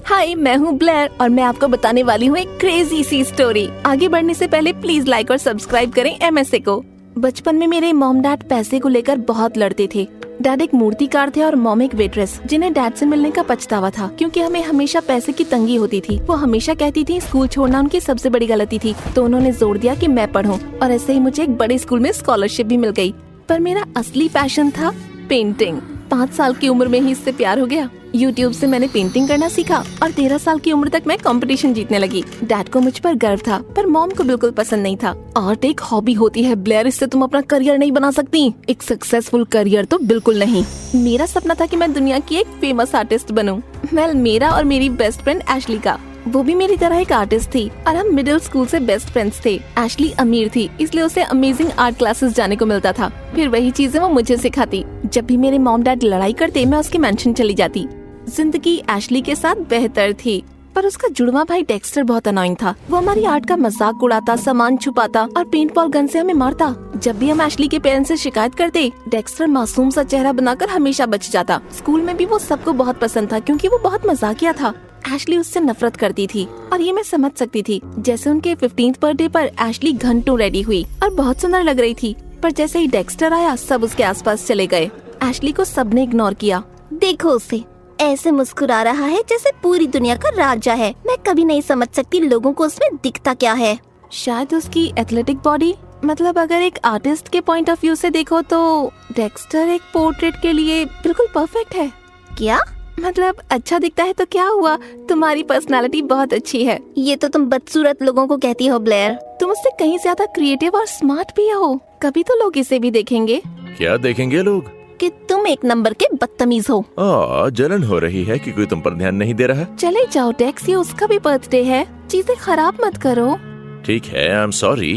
हाय, मैं हूँ ब्लेयर और मैं आपको बताने वाली हूँ एक क्रेजी सी स्टोरी। आगे बढ़ने से पहले प्लीज लाइक और सब्सक्राइब करें MSA को। बचपन में मेरे मॉम डैड पैसे को लेकर बहुत लड़ते थे। डैड एक मूर्तिकार थे और मॉम एक वेट्रेस, जिन्हें डैड से मिलने का पछतावा था क्योंकि हमें हमेशा पैसे की तंगी होती थी। वो हमेशा कहती थी स्कूल छोड़ना उनकी सबसे बड़ी गलती थी, तो उन्होंने जोर दिया कि मैं पढूं और ऐसे ही मुझे एक बड़े स्कूल में स्कॉलरशिप भी मिल गई। पर मेरा असली पैशन था पेंटिंग। 5 साल की उम्र में ही इससे प्यार हो गया। YouTube से मैंने पेंटिंग करना सीखा और 13 साल की उम्र तक मैं कंपटीशन जीतने लगी। डैड को मुझ पर गर्व था, पर मॉम को बिल्कुल पसंद नहीं था। आर्ट एक हॉबी होती है ब्लेयर, इससे तुम अपना करियर नहीं बना सकती। एक सक्सेसफुल करियर तो बिल्कुल नहीं। मेरा सपना था कि मैं दुनिया की एक फेमस आर्टिस्ट बनूं। मेरा और मेरी बेस्ट फ्रेंड एशली का, वो भी मेरी तरह एक आर्टिस्ट थी और हम मिडिल स्कूल से बेस्ट फ्रेंड्स थे। एशली अमीर थी, इसलिए उसे अमेजिंग आर्ट क्लासेस जाने को मिलता था। फिर वही चीजें वो मुझे सिखाती। जब भी मेरे मॉम डैड लड़ाई करते, मैं उसके मेंशन चली जाती। जिंदगी एशली के साथ बेहतर थी, पर उसका जुड़वा भाई डेक्स्टर बहुत अनोइंग था। वो हमारी आर्ट का मजाक उड़ाता, सामान छुपाता और पेंट बॉल गन से हमें मारता। जब भी हम एशली के पेरेंट्स से शिकायत करते, डेक्स्टर मासूम सा चेहरा बनाकर हमेशा बच जाता। स्कूल में भी वो सबको बहुत पसंद था क्योंकि वो बहुत मजाकिया था। एशली उससे नफरत करती थी और ये मैं समझ सकती थी। जैसे उनके 15th बर्थडे पर एशली घंटों रेडी हुई और बहुत सुंदर लग रही थी, पर जैसे ही डेक्स्टर आया सब उसके आसपास चले गए। एशली को सबने इग्नोर किया। देखो उसे, ऐसे मुस्कुरा रहा है जैसे पूरी दुनिया का राजा है। मैं कभी नहीं समझ सकती लोगों को उसमें दिखता क्या है। शायद उसकी एथलेटिक बॉडी। मतलब अगर एक आर्टिस्ट के पॉइंट ऑफ व्यू से देखो तो डेक्स्टर एक पोर्ट्रेट के लिए बिल्कुल परफेक्ट है। क्या मतलब अच्छा दिखता है तो क्या हुआ, तुम्हारी पर्सनालिटी बहुत अच्छी है। ये तो तुम बदसूरत लोगों को कहती हो ब्लेयर। तुम उससे कहीं ज्यादा क्रिएटिव और स्मार्ट भी हो। कभी तो लोग इसे भी देखेंगे। क्या देखेंगे लोग? कि तुम एक नंबर के बदतमीज हो। जलन हो रही है कि कोई तुम पर ध्यान नहीं दे रहा। चले जाओ डेक्स, ये उसका भी बर्थडे है, चीजें खराब मत करो। ठीक है, आई एम सॉरी।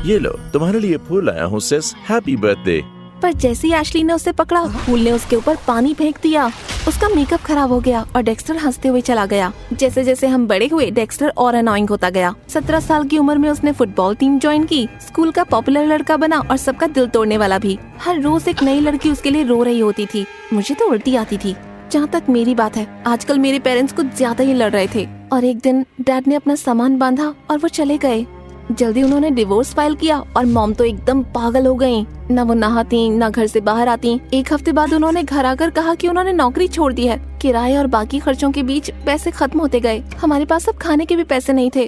ये लो, तुम्हारे लिए फूल आया हूँ सिस, हैप्पी बर्थडे। पर जैसे ही एशली ने उसे पकड़ा, फूल ने उसके ऊपर पानी फेंक दिया। उसका मेकअप खराब हो गया और डेक्स्टर हंसते हुए चला गया। जैसे जैसे हम बड़े हुए, डेक्स्टर और अनोइंग होता गया। 17 साल की उम्र में उसने फुटबॉल टीम ज्वाइन की, स्कूल का पॉपुलर लड़का बना और सबका दिल तोड़ने वाला भी। हर रोज एक नई लड़की उसके लिए रो रही होती थी। मुझे तो उल्टी आती थी। जहाँ तक मेरी बात है, आजकल मेरे पेरेंट्स कुछ ज्यादा ही लड़ रहे थे और एक दिन डैड ने अपना सामान बांधा और वो चले गए। जल्दी उन्होंने डिवोर्स फाइल किया और मॉम तो एकदम पागल हो गयी। न वो नहाती, न घर से बाहर आती। एक हफ्ते बाद उन्होंने घर आकर कहा कि उन्होंने नौकरी छोड़ दी है। किराए और बाकी खर्चों के बीच पैसे खत्म होते गए। हमारे पास अब खाने के भी पैसे नहीं थे।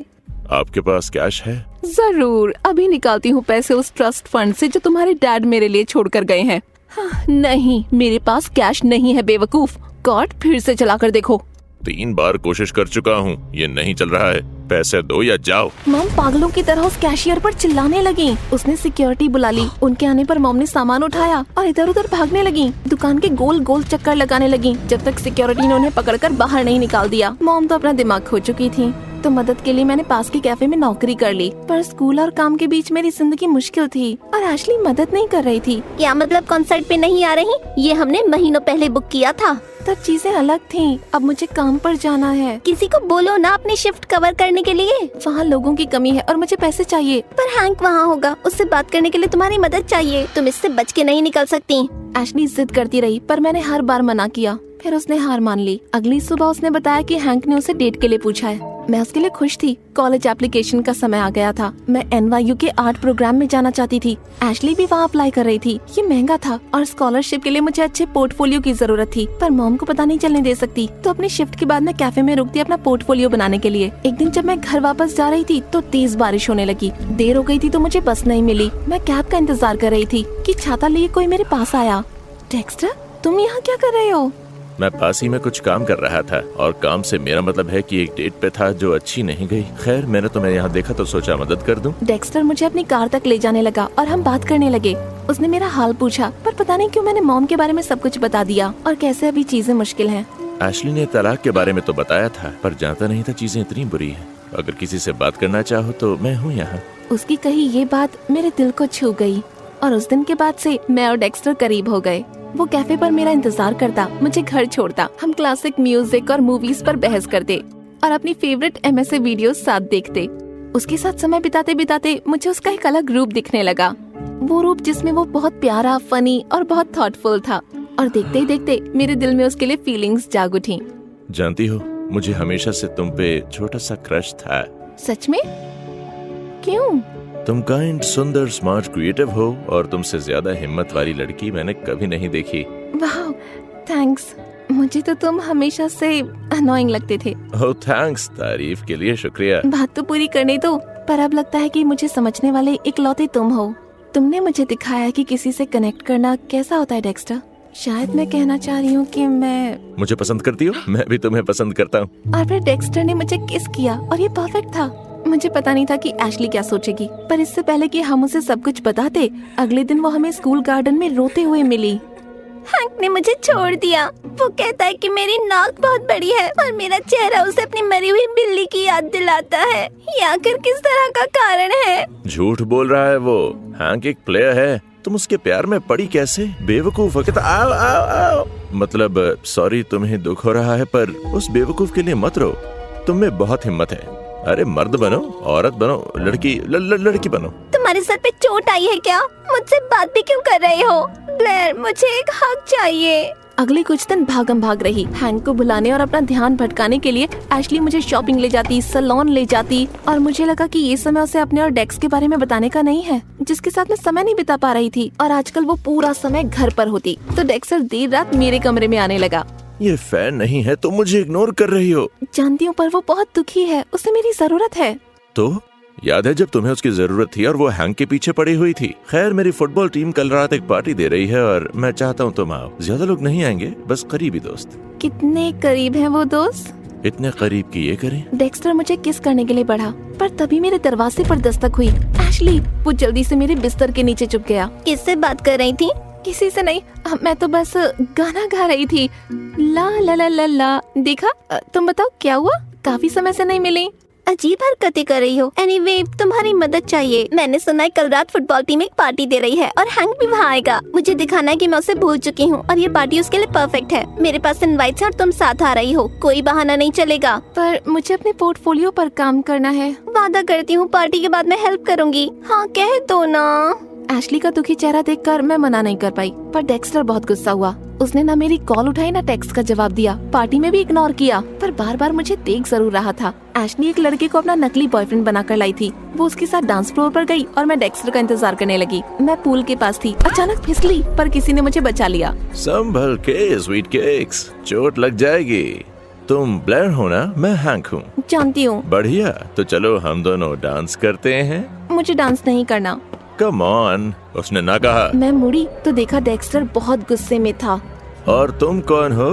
आपके पास कैश है? जरूर, अभी निकालती हूँ पैसे उस ट्रस्ट फंड से जो तुम्हारे डैड मेरे लिए छोड़ कर गए हैं। नहीं, मेरे पास कैश नहीं है बेवकूफ। कार्ड फिर से चला कर देखो। 3 बार कोशिश कर चुका हूँ, ये नहीं चल रहा है। पैसे दो या जाओ। मॉम पागलों की तरह उस कैशियर पर चिल्लाने लगी। उसने सिक्योरिटी बुला ली। उनके आने पर मॉम ने सामान उठाया और इधर उधर भागने लगी। दुकान के गोल गोल चक्कर लगाने लगी जब तक सिक्योरिटी ने उन्हें पकड़कर बाहर नहीं निकाल दिया। मॉम तो अपना दिमाग खो चुकी थी। तो मदद के लिए मैंने पास के कैफे में नौकरी कर ली, पर स्कूल और काम के बीच मेरी जिंदगी मुश्किल थी और एशली मदद नहीं कर रही थी। क्या मतलब कॉन्सर्ट पे नहीं आ रही? ये हमने महीनों पहले बुक किया था। तब चीजें अलग थीं। अब मुझे काम पर जाना है। किसी को बोलो ना अपनी शिफ्ट कवर करने के लिए। वहाँ लोगों की कमी है और मुझे पैसे चाहिए। पर हैंक वहाँ होगा, उससे बात करने के लिए तुम्हारी मदद चाहिए। तुम इससे बच के नहीं निकल सकती। एशली जिद करती रही, पर मैंने हर बार मना किया। फिर उसने हार मान ली। अगली सुबह उसने बताया कि हैंक ने उसे डेट के लिए पूछा है। मैं उसके लिए खुश थी। कॉलेज एप्लीकेशन का समय आ गया था। मैं NYU के आर्ट प्रोग्राम में जाना चाहती थी। एशली भी वहाँ अप्लाई कर रही थी। ये महंगा था और स्कॉलरशिप के लिए मुझे अच्छे पोर्टफोलियो की जरूरत थी, पर मॉम को पता नहीं चलने दे सकती। तो अपनी शिफ्ट के बाद मैं कैफे में रुकती अपना पोर्टफोलियो बनाने के लिए। एक दिन जब मैं घर वापस जा रही थी तो तेज बारिश होने लगी। देर हो गई थी तो मुझे बस नहीं मिली। मैं कैब का इंतजार कर रही थी कि छाता लिए कोई मेरे पास आया। डेक्स्टर, तुम यहाँ क्या कर रहे हो? मैं पास ही में कुछ काम कर रहा था और काम से मेरा मतलब है कि एक डेट पे था जो अच्छी नहीं गई। खैर, मैंने तुम्हें यहाँ देखा तो सोचा मदद कर दूं। डेक्स्टर मुझे अपनी कार तक ले जाने लगा और हम बात करने लगे। उसने मेरा हाल पूछा, पर पता नहीं क्यों मैंने मॉम के बारे में सब कुछ बता दिया और कैसे अभी चीजें मुश्किल हैं। एशली ने तलाक के बारे में तो बताया था, पर जानता नहीं था चीजें इतनी बुरी है। अगर किसी से बात करना चाहो तो मैं हूँ यहाँ। उसकी कही ये बात मेरे दिल को छू गई और उस दिन के बाद से मैं और डेक्स्टर करीब हो गए। वो कैफे पर मेरा इंतजार करता, मुझे घर छोड़ता। हम क्लासिक म्यूजिक और मूवीज पर बहस करते और अपनी फेवरेट MSA वीडियोस साथ देखते। उसके साथ समय बिताते बिताते मुझे उसका एक अलग रूप दिखने लगा। वो रूप जिसमें वो बहुत प्यारा, फनी और बहुत थॉटफुल था। और देखते ही देखते मेरे दिल में उसके लिए फीलिंग्स जाग उठी। जानती हो, मुझे हमेशा से तुम पे छोटा सा क्रश था। सच में? क्यों? तुम काइंड, सुंदर, स्मार्ट, क्रिएटिव हो और तुमसे ज्यादा हिम्मत वाली लड़की मैंने कभी नहीं देखी। वाह, थैंक्स। मुझे तो तुम हमेशा से अनोइंग लगते थे। ओह थैंक्स, तारीफ के लिए शुक्रिया। बात तो पूरी करने दो। पर अब लगता है कि मुझे समझने वाले इकलौते तुम हो। तुमने मुझे दिखाया कि किसी से कनेक्ट करना कैसा होता है डेक्स्टर। शायद मैं कहना चाह रही हूँ कि मैं मुझे पसंद करती हो, मैं भी तुम्हें पसंद करता हूँ। और फिर डेक्स्टर ने मुझे किस किया और ये परफेक्ट था। मुझे पता नहीं था कि एशली क्या सोचेगी, पर इससे पहले कि हम उसे सब कुछ बताते, अगले दिन वो हमें स्कूल गार्डन में रोते हुए मिली। हैंक ने मुझे छोड़ दिया। वो कहता है कि मेरी नाक बहुत बड़ी है और मेरा चेहरा उसे अपनी मरी हुई बिल्ली की याद दिलाता है। ये आखिर किस तरह का कारण है? झूठ बोल रहा है वो। हैंक एक प्लेयर है, तुम उसके प्यार में पड़ी कैसे? बेवकूफ। आओ आओ आओ। मतलब सॉरी तुम्हें दुख हो रहा है, पर उस बेवकूफ के लिए मत रो। तुम में बहुत हिम्मत है। अरे मर्द बनो, औरत बनो, लड़की बनो। तुम्हारे सर पे चोट आई है क्या? मुझसे बात भी क्यों कर रहे हो? ब्लेयर, मुझे एक हक चाहिए। अगले कुछ दिन भागम भाग रही। हैंक को भुलाने और अपना ध्यान भटकाने के लिए एशली मुझे शॉपिंग ले जाती, सैलून ले जाती, और मुझे लगा कि ये समय उसे अपने और डेक्स के बारे में बताने का नहीं है, जिसके साथ मैं समय नहीं बिता पा रही थी। और आजकल वो पूरा समय घर पर होती, तो डेक्सर देर रात मेरे कमरे में आने लगा। ये फैन नहीं है, तुम मुझे इग्नोर कर रही हो। जानती हूँ, पर वो बहुत दुखी है, उसे मेरी जरूरत है। तो याद है जब तुम्हें उसकी जरूरत थी और वो हैंक के पीछे पड़ी हुई थी। खैर, मेरी फुटबॉल टीम कल रात एक पार्टी दे रही है और मैं चाहता हूँ तुम आओ। ज्यादा लोग नहीं आएंगे, बस करीबी दोस्त। कितने करीब हैं वो दोस्त? इतने करीब कि ये करें। डेक्स्टर मुझे किस करने के लिए बढ़ा, पर तभी मेरे दरवाजे पर दस्तक हुई। एशली। वो जल्दी से मेरे बिस्तर के नीचे छुप गया। किससे बात कर रही थी? किसी से नहीं, मैं तो बस गाना गा रही थी। ला ला ला ला ला। देखा? तुम बताओ क्या हुआ? काफी समय से नहीं मिली। अजीब हरकतें कर रही हो। एनीवे, तुम्हारी मदद चाहिए। मैंने सुना है कल रात फुटबॉल टीम एक पार्टी दे रही है और हैंक भी वहाँ आएगा। मुझे दिखाना है कि मैं उसे भूल चुकी हूँ और ये पार्टी उसके लिए परफेक्ट है। मेरे पास इनवाइट्स है और तुम साथ आ रही हो। कोई बहाना नहीं चलेगा। पर मुझे अपने पोर्टफोलियो पर काम करना है। वादा करती हूँ पार्टी के बाद मैं हेल्प करूँगी। हाँ कह दो ना। एशली का दुखी चेहरा देखकर मैं मना नहीं कर पाई, पर डेक्स्टर बहुत गुस्सा हुआ। उसने ना मेरी कॉल उठाई ना टेक्स्ट का जवाब दिया। पार्टी में भी इग्नोर किया, पर बार बार मुझे देख जरूर रहा था। एशली एक लड़के को अपना नकली बॉयफ्रेंड बनाकर लाई थी। वो उसके साथ डांस फ्लोर पर गई और मैं डेक्स्टर का इंतजार करने लगी। मैं पूल के पास थी, अचानक फिसली, पर किसी ने मुझे बचा लिया। संभल के स्वीट केक्स, चोट लग जाएगी। तुम ब्लेयर हो ना? मैं हैंक हूँ। जानती हूँ। बढ़िया, तो चलो हम दोनों डांस करते हैं। मुझे डांस नहीं करना। कम ऑन, उसने ना कहा। मैं मुड़ी तो देखा डेक्स्टर बहुत गुस्से में था। और तुम कौन हो?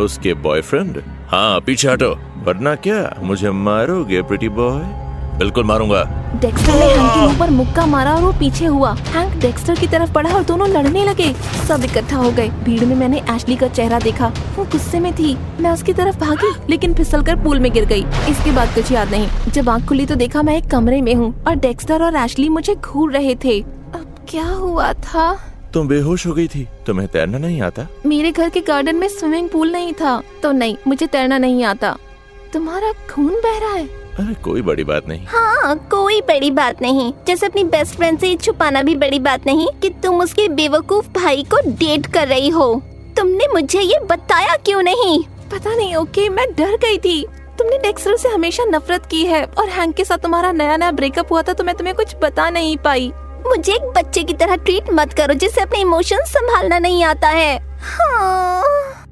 उसके बॉयफ्रेंड? हाँ, पीछे हटो, वरना क्या मुझे मारोगे प्रिटी बॉय? बिल्कुल मारूंगा। डेक्स्टर ने हैंक के मुंह पर मुक्का मारा और वो पीछे हुआ। हैंक डेक्स्टर की तरफ बढ़ा और दोनों लड़ने लगे। सब इकट्ठा हो गए। भीड़ में मैंने एशली का चेहरा देखा। वो गुस्से में थी। मैं उसकी तरफ भागी, लेकिन फिसलकर पूल में गिर गई। इसके बाद कुछ याद नहीं। जब आँख खुली तो देखा मैं एक कमरे में हूँ और डेक्स्टर और एशली मुझे घूर रहे थे। अब क्या हुआ था? तुम बेहोश हो गई थी। तुम्हें तैरना नहीं आता? मेरे घर के गार्डन में स्विमिंग पूल नहीं था, तो नहीं, मुझे तैरना नहीं आता। तुम्हारा खून बह रहा है। अरे कोई बड़ी बात नहीं। हाँ, कोई बड़ी बात नहीं। जैसे अपनी बेस्ट फ्रेंड से छुपाना भी बड़ी बात नहीं कि तुम उसके बेवकूफ भाई को डेट कर रही हो। तुमने मुझे ये बताया क्यों नहीं? पता नहीं, ओके, मैं डर गई थी। तुमने डेक्स्टर से हमेशा नफरत की है और हैंक के साथ तुम्हारा नया नया ब्रेकअप हुआ था, तो मैं तुम्हें कुछ बता नहीं पाई। मुझे एक बच्चे की तरह ट्रीट मत करो जिसे अपने इमोशंस संभालना नहीं आता है। हाँ।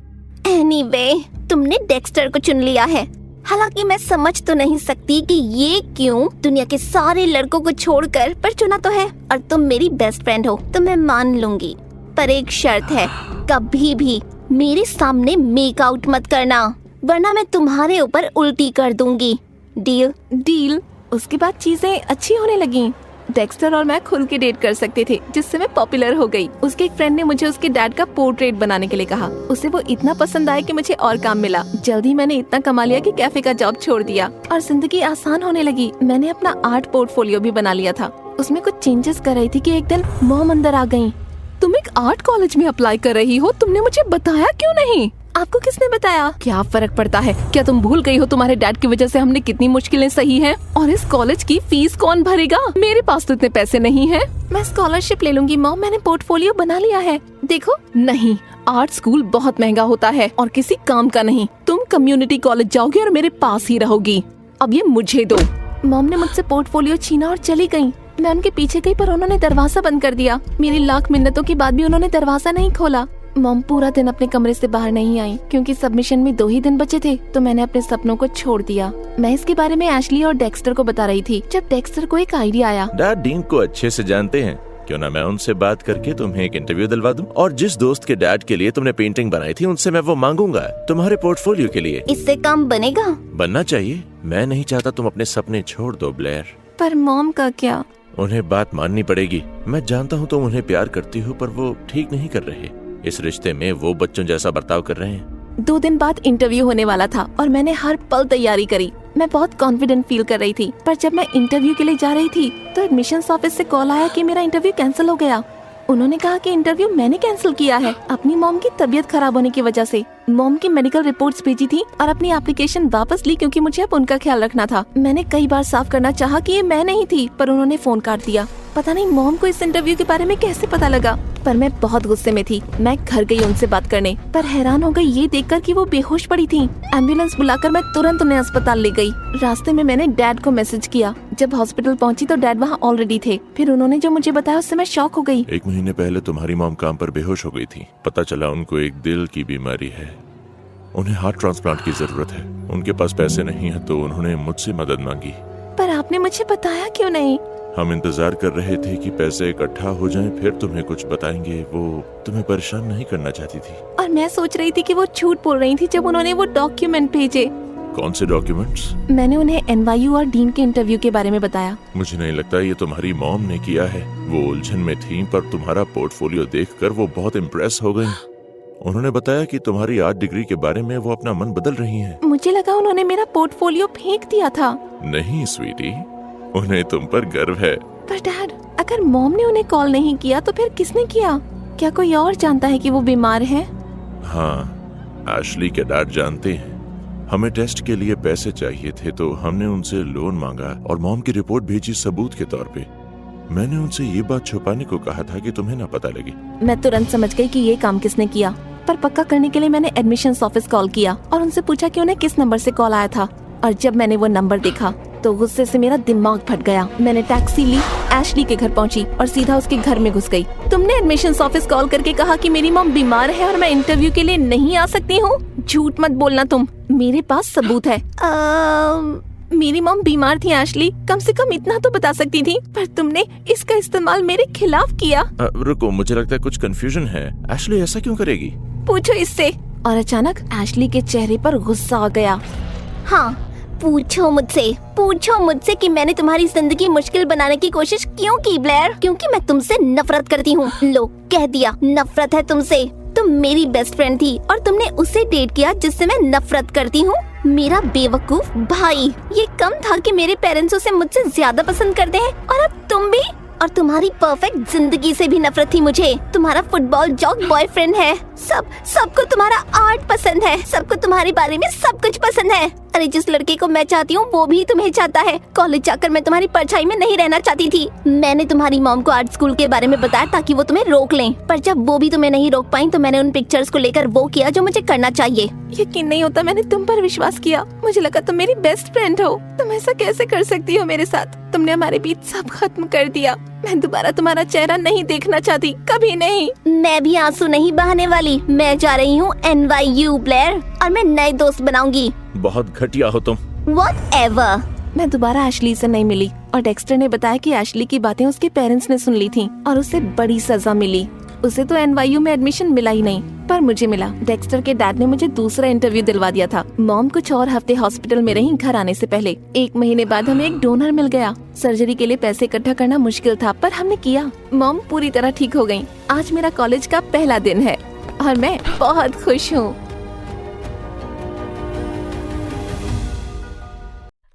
एनीवे, तुमने डेक्स्टर को चुन लिया है। हालांकि मैं समझ तो नहीं सकती कि ये क्यों दुनिया के सारे लड़कों को छोड़कर, पर चुना तो है। और तुम मेरी बेस्ट फ्रेंड हो तो मैं मान लूंगी, पर एक शर्त है, कभी भी मेरे सामने मेक आउट मत करना, वरना मैं तुम्हारे ऊपर उल्टी कर दूंगी। डील? डील। उसके बाद चीजें अच्छी होने लगी। डेक्स्टर और मैं खुल के डेट कर सकते थे, जिससे मैं पॉपुलर हो गई। उसके एक फ्रेंड ने मुझे उसके डैड का पोर्ट्रेट बनाने के लिए कहा। उसे वो इतना पसंद आया कि मुझे और काम मिला। जल्दी मैंने इतना कमा लिया कि कैफे का जॉब छोड़ दिया और जिंदगी आसान होने लगी। मैंने अपना आर्ट पोर्टफोलियो भी बना लिया था। उसमें कुछ चेंजेस कर रही थी कि एक दिन मॉम अंदर आ गयी। तुम एक आर्ट कॉलेज में अप्लाई कर रही हो, तुमने मुझे बताया क्यों नहीं? आपको किसने बताया? क्या फर्क पड़ता है? क्या तुम भूल गई हो तुम्हारे डैड की वजह से हमने कितनी मुश्किलें सही हैं? और इस कॉलेज की फीस कौन भरेगा? मेरे पास तो इतने पैसे नहीं हैं। मैं स्कॉलरशिप ले लूंगी मॉम, मैंने पोर्टफोलियो बना लिया है। देखो। नहीं, आर्ट स्कूल बहुत महंगा होता है और किसी काम का नहीं। तुम कम्युनिटी कॉलेज जाओगी और मेरे पास ही रहोगी। अब ये मुझे दो। मॉम ने मुझसे पोर्टफोलियो छीना और चली गयी। मैं उनके पीछे गई पर उन्होंने दरवाजा बंद कर दिया। मेरी लाख मिन्नतों के बाद भी उन्होंने दरवाजा नहीं खोला। मॉम पूरा दिन अपने कमरे से बाहर नहीं आई क्योंकि सबमिशन में 2 ही दिन बचे थे, तो मैंने अपने सपनों को छोड़ दिया। मैं इसके बारे में एशली और डेक्स्टर को बता रही थी जब डेक्स्टर को एक आइडिया आया। डैड डीन को अच्छे से जानते हैं, क्यों ना मैं उनसे बात करके तुम्हें एक इंटरव्यू दिलवा दूं? और जिस दोस्त के डैड के लिए तुमने पेंटिंग बनाई थी उनसे मैं वो मांगूंगा तुम्हारे पोर्टफोलियो के लिए। इससे काम बनेगा? बनना चाहिए। मैं नहीं चाहता तुम अपने सपने छोड़ दो ब्लेयर। पर मॉम का क्या? उन्हें बात माननी पड़ेगी। मैं जानता हूँ तुम उन्हें प्यार करती हो, पर वो ठीक नहीं कर रहे। इस रिश्ते में वो बच्चों जैसा बर्ताव कर रहे हैं। 2 दिन बाद इंटरव्यू होने वाला था और मैंने हर पल तैयारी करी। मैं बहुत कॉन्फिडेंट फील कर रही थी, पर जब मैं इंटरव्यू के लिए जा रही थी तो एडमिशन्स ऑफिस से कॉल आया कि मेरा इंटरव्यू कैंसिल हो गया। उन्होंने कहा कि इंटरव्यू मैंने कैंसिल किया है अपनी मॉम की तबीयत खराब होने की वजह से। मॉम की मेडिकल रिपोर्ट्स भेजी थी और अपनी एप्लीकेशन वापस ली क्योंकि मुझे अब उनका ख्याल रखना था। मैंने कई बार साफ करना चाहा कि ये मैं नहीं थी, पर उन्होंने फोन काट दिया। पता नहीं मॉम को इस इंटरव्यू के बारे में कैसे पता लगा, पर मैं बहुत गुस्से में थी। मैं घर गई उनसे बात करने, पर हैरान हो गई ये देखकर कि वो बेहोश पड़ी थी। एम्बुलेंस बुलाकर मैं तुरंत उन्हें अस्पताल ले गई। रास्ते में मैंने डैड को मैसेज किया। जब हॉस्पिटल पहुंची तो डैड वहां ऑलरेडी थे। फिर उन्होंने जो मुझे बताया उससे मैं शॉक हो गई। 1 महीने पहले तुम्हारी मॉम काम पर बेहोश हो गई थी। पता चला उनको एक दिल की बीमारी है। उन्हें हार्ट ट्रांसप्लांट की जरूरत है। उनके पास पैसे नहीं है तो उन्होंने मुझसे मदद मांगी। पर आपने मुझे बताया क्यों नहीं? हम इंतजार कर रहे थे कि पैसे इकट्ठा हो जाएं, फिर तुम्हें कुछ बताएंगे। वो तुम्हें परेशान नहीं करना चाहती थी। और मैं सोच रही थी कि वो झूठ बोल रही थी जब उन्होंने वो डॉक्यूमेंट भेजे। कौन से डॉक्यूमेंट्स? मैंने उन्हें NYU और डीन के इंटरव्यू के बारे में बताया। मुझे नहीं लगता ये तुम्हारी मॉम ने किया है। वो उलझन में थी, पर तुम्हारा पोर्टफोलियो देखकर वो बहुत इम्प्रेस हो गई। उन्होंने बताया कि तुम्हारी आर्ट डिग्री के बारे में वो अपना मन बदल रही हैं। मुझे लगा उन्होंने मेरा पोर्टफोलियो फेंक दिया था। नहीं स्वीटी, उन्हें तुम पर गर्व है। पर डैड, अगर मॉम ने उन्हें कॉल नहीं किया तो फिर किसने किया? क्या कोई और जानता है कि वो बीमार है? हाँ, एशली के डैड जानते हैं। हमें टेस्ट के लिए पैसे चाहिए थे तो हमने उनसे लोन मांगा और मॉम की रिपोर्ट भेजी सबूत के तौर पे। मैंने उनसे ये बात छुपाने को कहा था कि तुम्हें ना पता लगे। मैं तुरंत समझ गई कि ये काम किसने किया, पर पक्का करने के लिए मैंने एडमिशन्स ऑफिस कॉल किया और उनसे पूछा कि उन्हें किस नंबर से कॉल आया था। और जब मैंने वो नंबर देखा तो गुस्से से मेरा दिमाग फट गया। मैंने टैक्सी ली, एशली के घर पहुंची और सीधा उसके घर में घुस गई। तुमने एडमिशन्स ऑफिस कॉल करके कहा कि मेरी मॉम बीमार है और मैं इंटरव्यू के लिए नहीं आ सकती हूँ। झूठ मत बोलना तुम, मेरे पास सबूत है। मेरी मॉम बीमार थी एशली, कम से कम इतना तो बता सकती थी, पर तुमने इसका इस्तेमाल मेरे खिलाफ किया। रुको, मुझे लगता है कुछ कंफ्यूजन है। एशली ऐसा क्यों करेगी? पूछो इससे। और अचानक एशली के चेहरे पर गुस्सा आ गया। हाँ, पूछो मुझसे कि मैंने तुम्हारी जिंदगी मुश्किल बनाने की कोशिश क्यों की ब्लेयर? क्योंकि मैं तुमसे नफरत करती हूँ। लो, कह दिया, नफरत है तुमसे। तुम मेरी बेस्ट फ्रेंड थी और तुमने उससे डेट किया जिससे मैं नफरत करती हूँ। मेरा बेवकूफ भाई, ये कम था कि मेरे पेरेंट्स उसे मुझसे ज्यादा पसंद करते हैं, और अब तुम भी। और तुम्हारी परफेक्ट जिंदगी से भी नफरत थी मुझे। तुम्हारा फुटबॉल जॉक बॉयफ्रेंड है। सबको तुम्हारा आर्ट पसंद है। सबको तुम्हारे बारे में सब कुछ पसंद है। अरे जिस लड़के को मैं चाहती हूँ वो भी तुम्हें चाहता है। कॉलेज जाकर मैं तुम्हारी परछाई में नहीं रहना चाहती थी। मैंने तुम्हारी मॉम को आर्ट स्कूल के बारे में बताया ताकि वो तुम्हें रोक लें, पर जब वो भी तुम्हें नहीं रोक पाई तो मैंने उन पिक्चर्स को लेकर वो किया जो मुझे करना चाहिए। यकीन नहीं होता, मैंने तुम पर विश्वास किया। मुझे लगा तुम मेरी बेस्ट फ्रेंड हो। तुम ऐसा कैसे कर सकती हो मेरे साथ? तुमने हमारे बीच सब खत्म कर दिया। मैं दोबारा तुम्हारा चेहरा नहीं देखना चाहती, कभी नहीं। मैं भी आंसू नहीं बहाने वाली। मैं जा रही हूँ NYU ब्लेयर, और मैं नए दोस्त बनाऊंगी। बहुत घटिया हो तुम। Whatever। मैं दोबारा एशली से नहीं मिली और डेक्स्टर ने बताया कि एशली की बातें उसके पेरेंट्स ने सुन ली थीं और उसे बड़ी सजा मिली। उसे तो NYU में एडमिशन मिला ही नहीं, पर मुझे मिला। डेक्स्टर के डैड ने मुझे दूसरा इंटरव्यू दिलवा दिया था। मॉम कुछ और हफ्ते हॉस्पिटल में रही घर आने से पहले। 1 महीने बाद हमें एक डोनर मिल गया। सर्जरी के लिए पैसे इकट्ठा करना मुश्किल था, पर हमने किया। मॉम पूरी तरह ठीक हो गयी। आज मेरा कॉलेज का पहला दिन है और मैं बहुत खुश हूँ।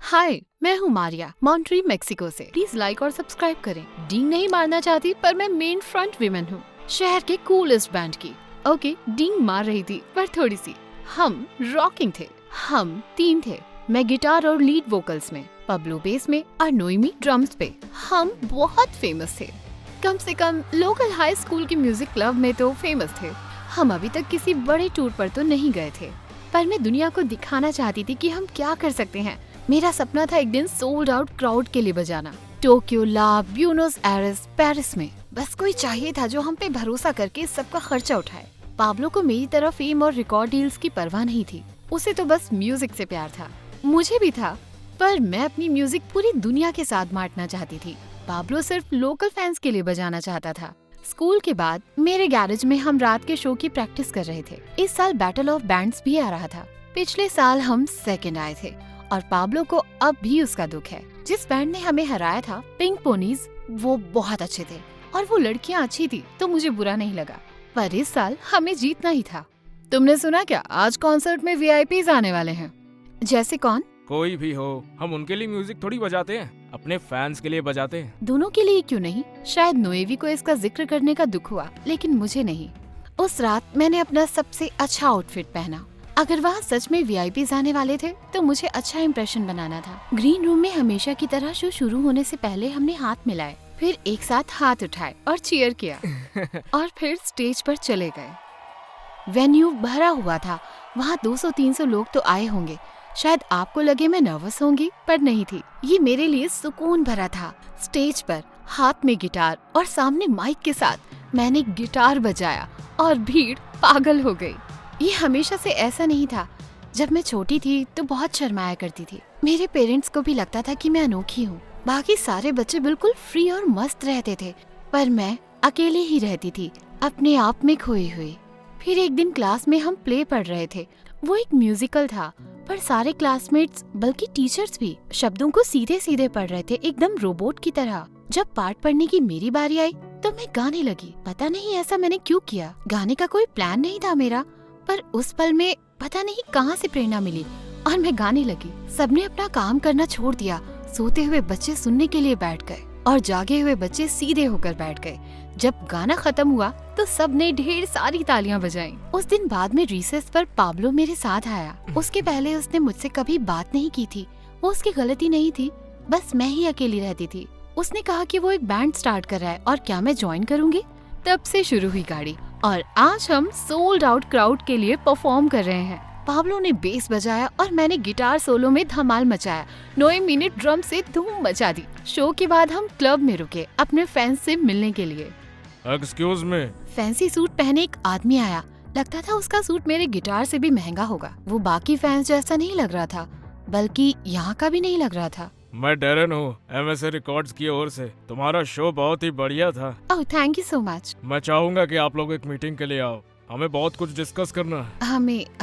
हाय, मैं हूँ मारिया, मॉन्ट्री मेक्सिको से। प्लीज लाइक और सब्सक्राइब करें। डींग नहीं मारना चाहती, पर मैं मेन फ्रंट विमेन हूँ, शहर के कूलेस्ट बैंड की। ओके, डींग मार रही थी, पर थोड़ी सी। हम रॉकिंग थे। हम 3 थे। मैं गिटार और लीड वोकल्स में, पब्लो बेस में और नोएमी ड्रम्स पे। हम बहुत फेमस थे। कम से कम लोकल हाई स्कूल के म्यूजिक क्लब में तो फेमस थे। हम अभी तक किसी बड़े टूर पर तो नहीं गए थे, पर मैं दुनिया को दिखाना चाहती थी कि हम क्या कर सकते हैं। मेरा सपना था एक दिन सोल्ड आउट क्राउड के लिए बजाना, टोक्यो, ला, ब्यूनोस एयर्स, पेरिस में। बस कोई चाहिए था जो हम पे भरोसा करके सबका खर्चा उठाए। पाब्लो को मेरी तरह फेम और रिकॉर्ड डील्स की परवाह नहीं थी, उसे तो बस म्यूजिक से प्यार था। मुझे भी था, पर मैं अपनी म्यूजिक पूरी दुनिया के साथ बांटना चाहती थी। पाब्लो सिर्फ लोकल फैंस के लिए बजाना चाहता था। स्कूल के बाद मेरे गैरेज में हम रात के शो की प्रैक्टिस कर रहे थे। इस साल बैटल ऑफ बैंड्स भी आ रहा था। पिछले साल हम सेकंड आए थे और पाब्लो को अब भी उसका दुख है। जिस बैंड ने हमें हराया था, पिंक पोनीज, वो बहुत अच्छे थे और वो लड़कियां अच्छी थी, तो मुझे बुरा नहीं लगा। पर इस साल हमें जीतना ही था। तुमने सुना क्या, आज कॉन्सर्ट में वीआईपीज आने वाले हैं। जैसे कौन? कोई भी हो, हम उनके लिए म्यूजिक थोड़ी बजाते हैं, अपने फैंस के लिए बजाते हैं। दोनों के लिए क्यों नहीं? शायद नोएवी को इसका जिक्र करने का दुख हुआ, लेकिन मुझे नहीं। उस रात मैंने अपना सबसे अच्छा आउटफिट पहना। अगर वहाँ सच में वीआईपीज आने वाले थे तो मुझे अच्छा इंप्रेशन बनाना था। ग्रीन रूम में हमेशा की तरह शो शुरू होने से पहले हमने हाथ मिलाए, फिर एक साथ हाथ उठाए और चीयर किया और फिर स्टेज पर चले गए। वेन्यू भरा हुआ था, वहाँ 200-300 लोग तो आए होंगे। शायद आपको लगे मैं नर्वस होंगी, पर नहीं थी। ये मेरे लिए सुकून भरा था। स्टेज पर हाथ में गिटार और सामने माइक के साथ मैंने गिटार बजाया और भीड़ पागल हो गई। ये हमेशा से ऐसा नहीं था। जब मैं छोटी थी तो बहुत शर्माया करती थी। मेरे पेरेंट्स को भी लगता था कि मैं अनोखी हूँ। बाकी सारे बच्चे बिल्कुल फ्री और मस्त रहते थे, पर मैं अकेले ही रहती थी, अपने आप में खोई हुई। फिर एक दिन क्लास में हम प्ले पढ़ रहे थे। वो एक म्यूजिकल था, पर सारे क्लासमेट्स बल्कि टीचर्स भी शब्दों को सीधे सीधे पढ़ रहे थे, एकदम रोबोट की तरह। जब पार्ट पढ़ने की मेरी बारी आई तो मैं गाने लगी। पता नहीं ऐसा मैंने क्यों किया। गाने का कोई प्लान नहीं था मेरा, पर उस पल में पता नहीं कहाँ से प्रेरणा मिली और मैं गाने लगी। सबने अपना काम करना छोड़ दिया। सोते हुए बच्चे सुनने के लिए बैठ गए और जागे हुए बच्चे सीधे होकर बैठ गए। जब गाना खत्म हुआ तो सबने ढेर सारी तालियां बजाईं। उस दिन बाद में रिसेस पर पाब्लो मेरे साथ आया। उसके पहले उसने मुझसे कभी बात नहीं की थी। वो उसकी गलती नहीं थी, बस मैं ही अकेली रहती थी। उसने कहा कि वो एक बैंड स्टार्ट कर रहा है और क्या मैं ज्वाइन करूंगी। तब से शुरू हुई गाड़ी और आज हम सोल्ड आउट क्राउड के लिए परफॉर्म कर रहे हैं। पाब्लो ने बेस बजाया और मैंने गिटार सोलो में धमाल मचाया। नोएमी ने ड्रम से धूम मचा दी। शो के बाद हम क्लब में रुके अपने फैंस से मिलने के लिए। Excuse me. फैंसी सूट पहने एक आदमी आया। लगता था उसका सूट मेरे गिटार से भी महंगा होगा। वो बाकी फैंस जैसा नहीं लग रहा था, बल्कि यहाँ का भी नहीं लग रहा था। मैं डेरन हूँ, MSA रिकॉर्ड्स की ओर से। तुम्हारा शो बहुत ही बढ़िया था। ओह, थैंक यू सो मच। मैं चाहूँगा कि आप लोग एक मीटिंग के लिए आओ, हमें बहुत कुछ डिस्कस करना है।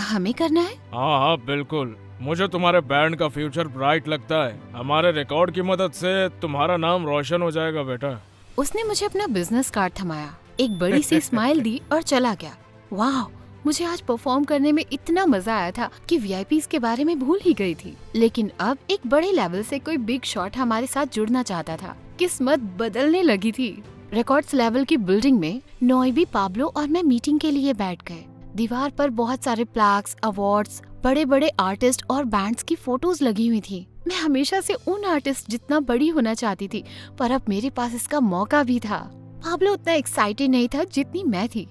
हमें करना है? हाँ बिल्कुल। मुझे तुम्हारे बैंड का फ्यूचर ब्राइट लगता है। हमारे रिकॉर्ड की मदद से तुम्हारा नाम रोशन हो जाएगा बेटा। उसने मुझे अपना बिजनेस कार्ड थमाया, एक बड़ी सी स्माइल दी और चला गया। वाह, मुझे आज परफॉर्म करने में इतना मजा आया था कि वीआईपीज के बारे में भूल ही गई थी। लेकिन अब एक बड़े लेवल से कोई बिग शॉट हमारे साथ जुड़ना चाहता था। किस्मत बदलने लगी थी। रिकॉर्ड्स लेवल की बिल्डिंग में नोएबी, पाब्लो और मैं मीटिंग के लिए बैठ गए। दीवार पर बहुत सारे प्लैक्स, अवार्ड्स, बड़े बड़े आर्टिस्ट और बैंड्स की फोटोज लगी हुई थी। मैं हमेशा से उन आर्टिस्ट जितना बड़ी होना चाहती थी, पर अब मेरे पास इसका मौका भी था। पाब्लो उतना एक्साइटेड नहीं था जितनी मैं थी।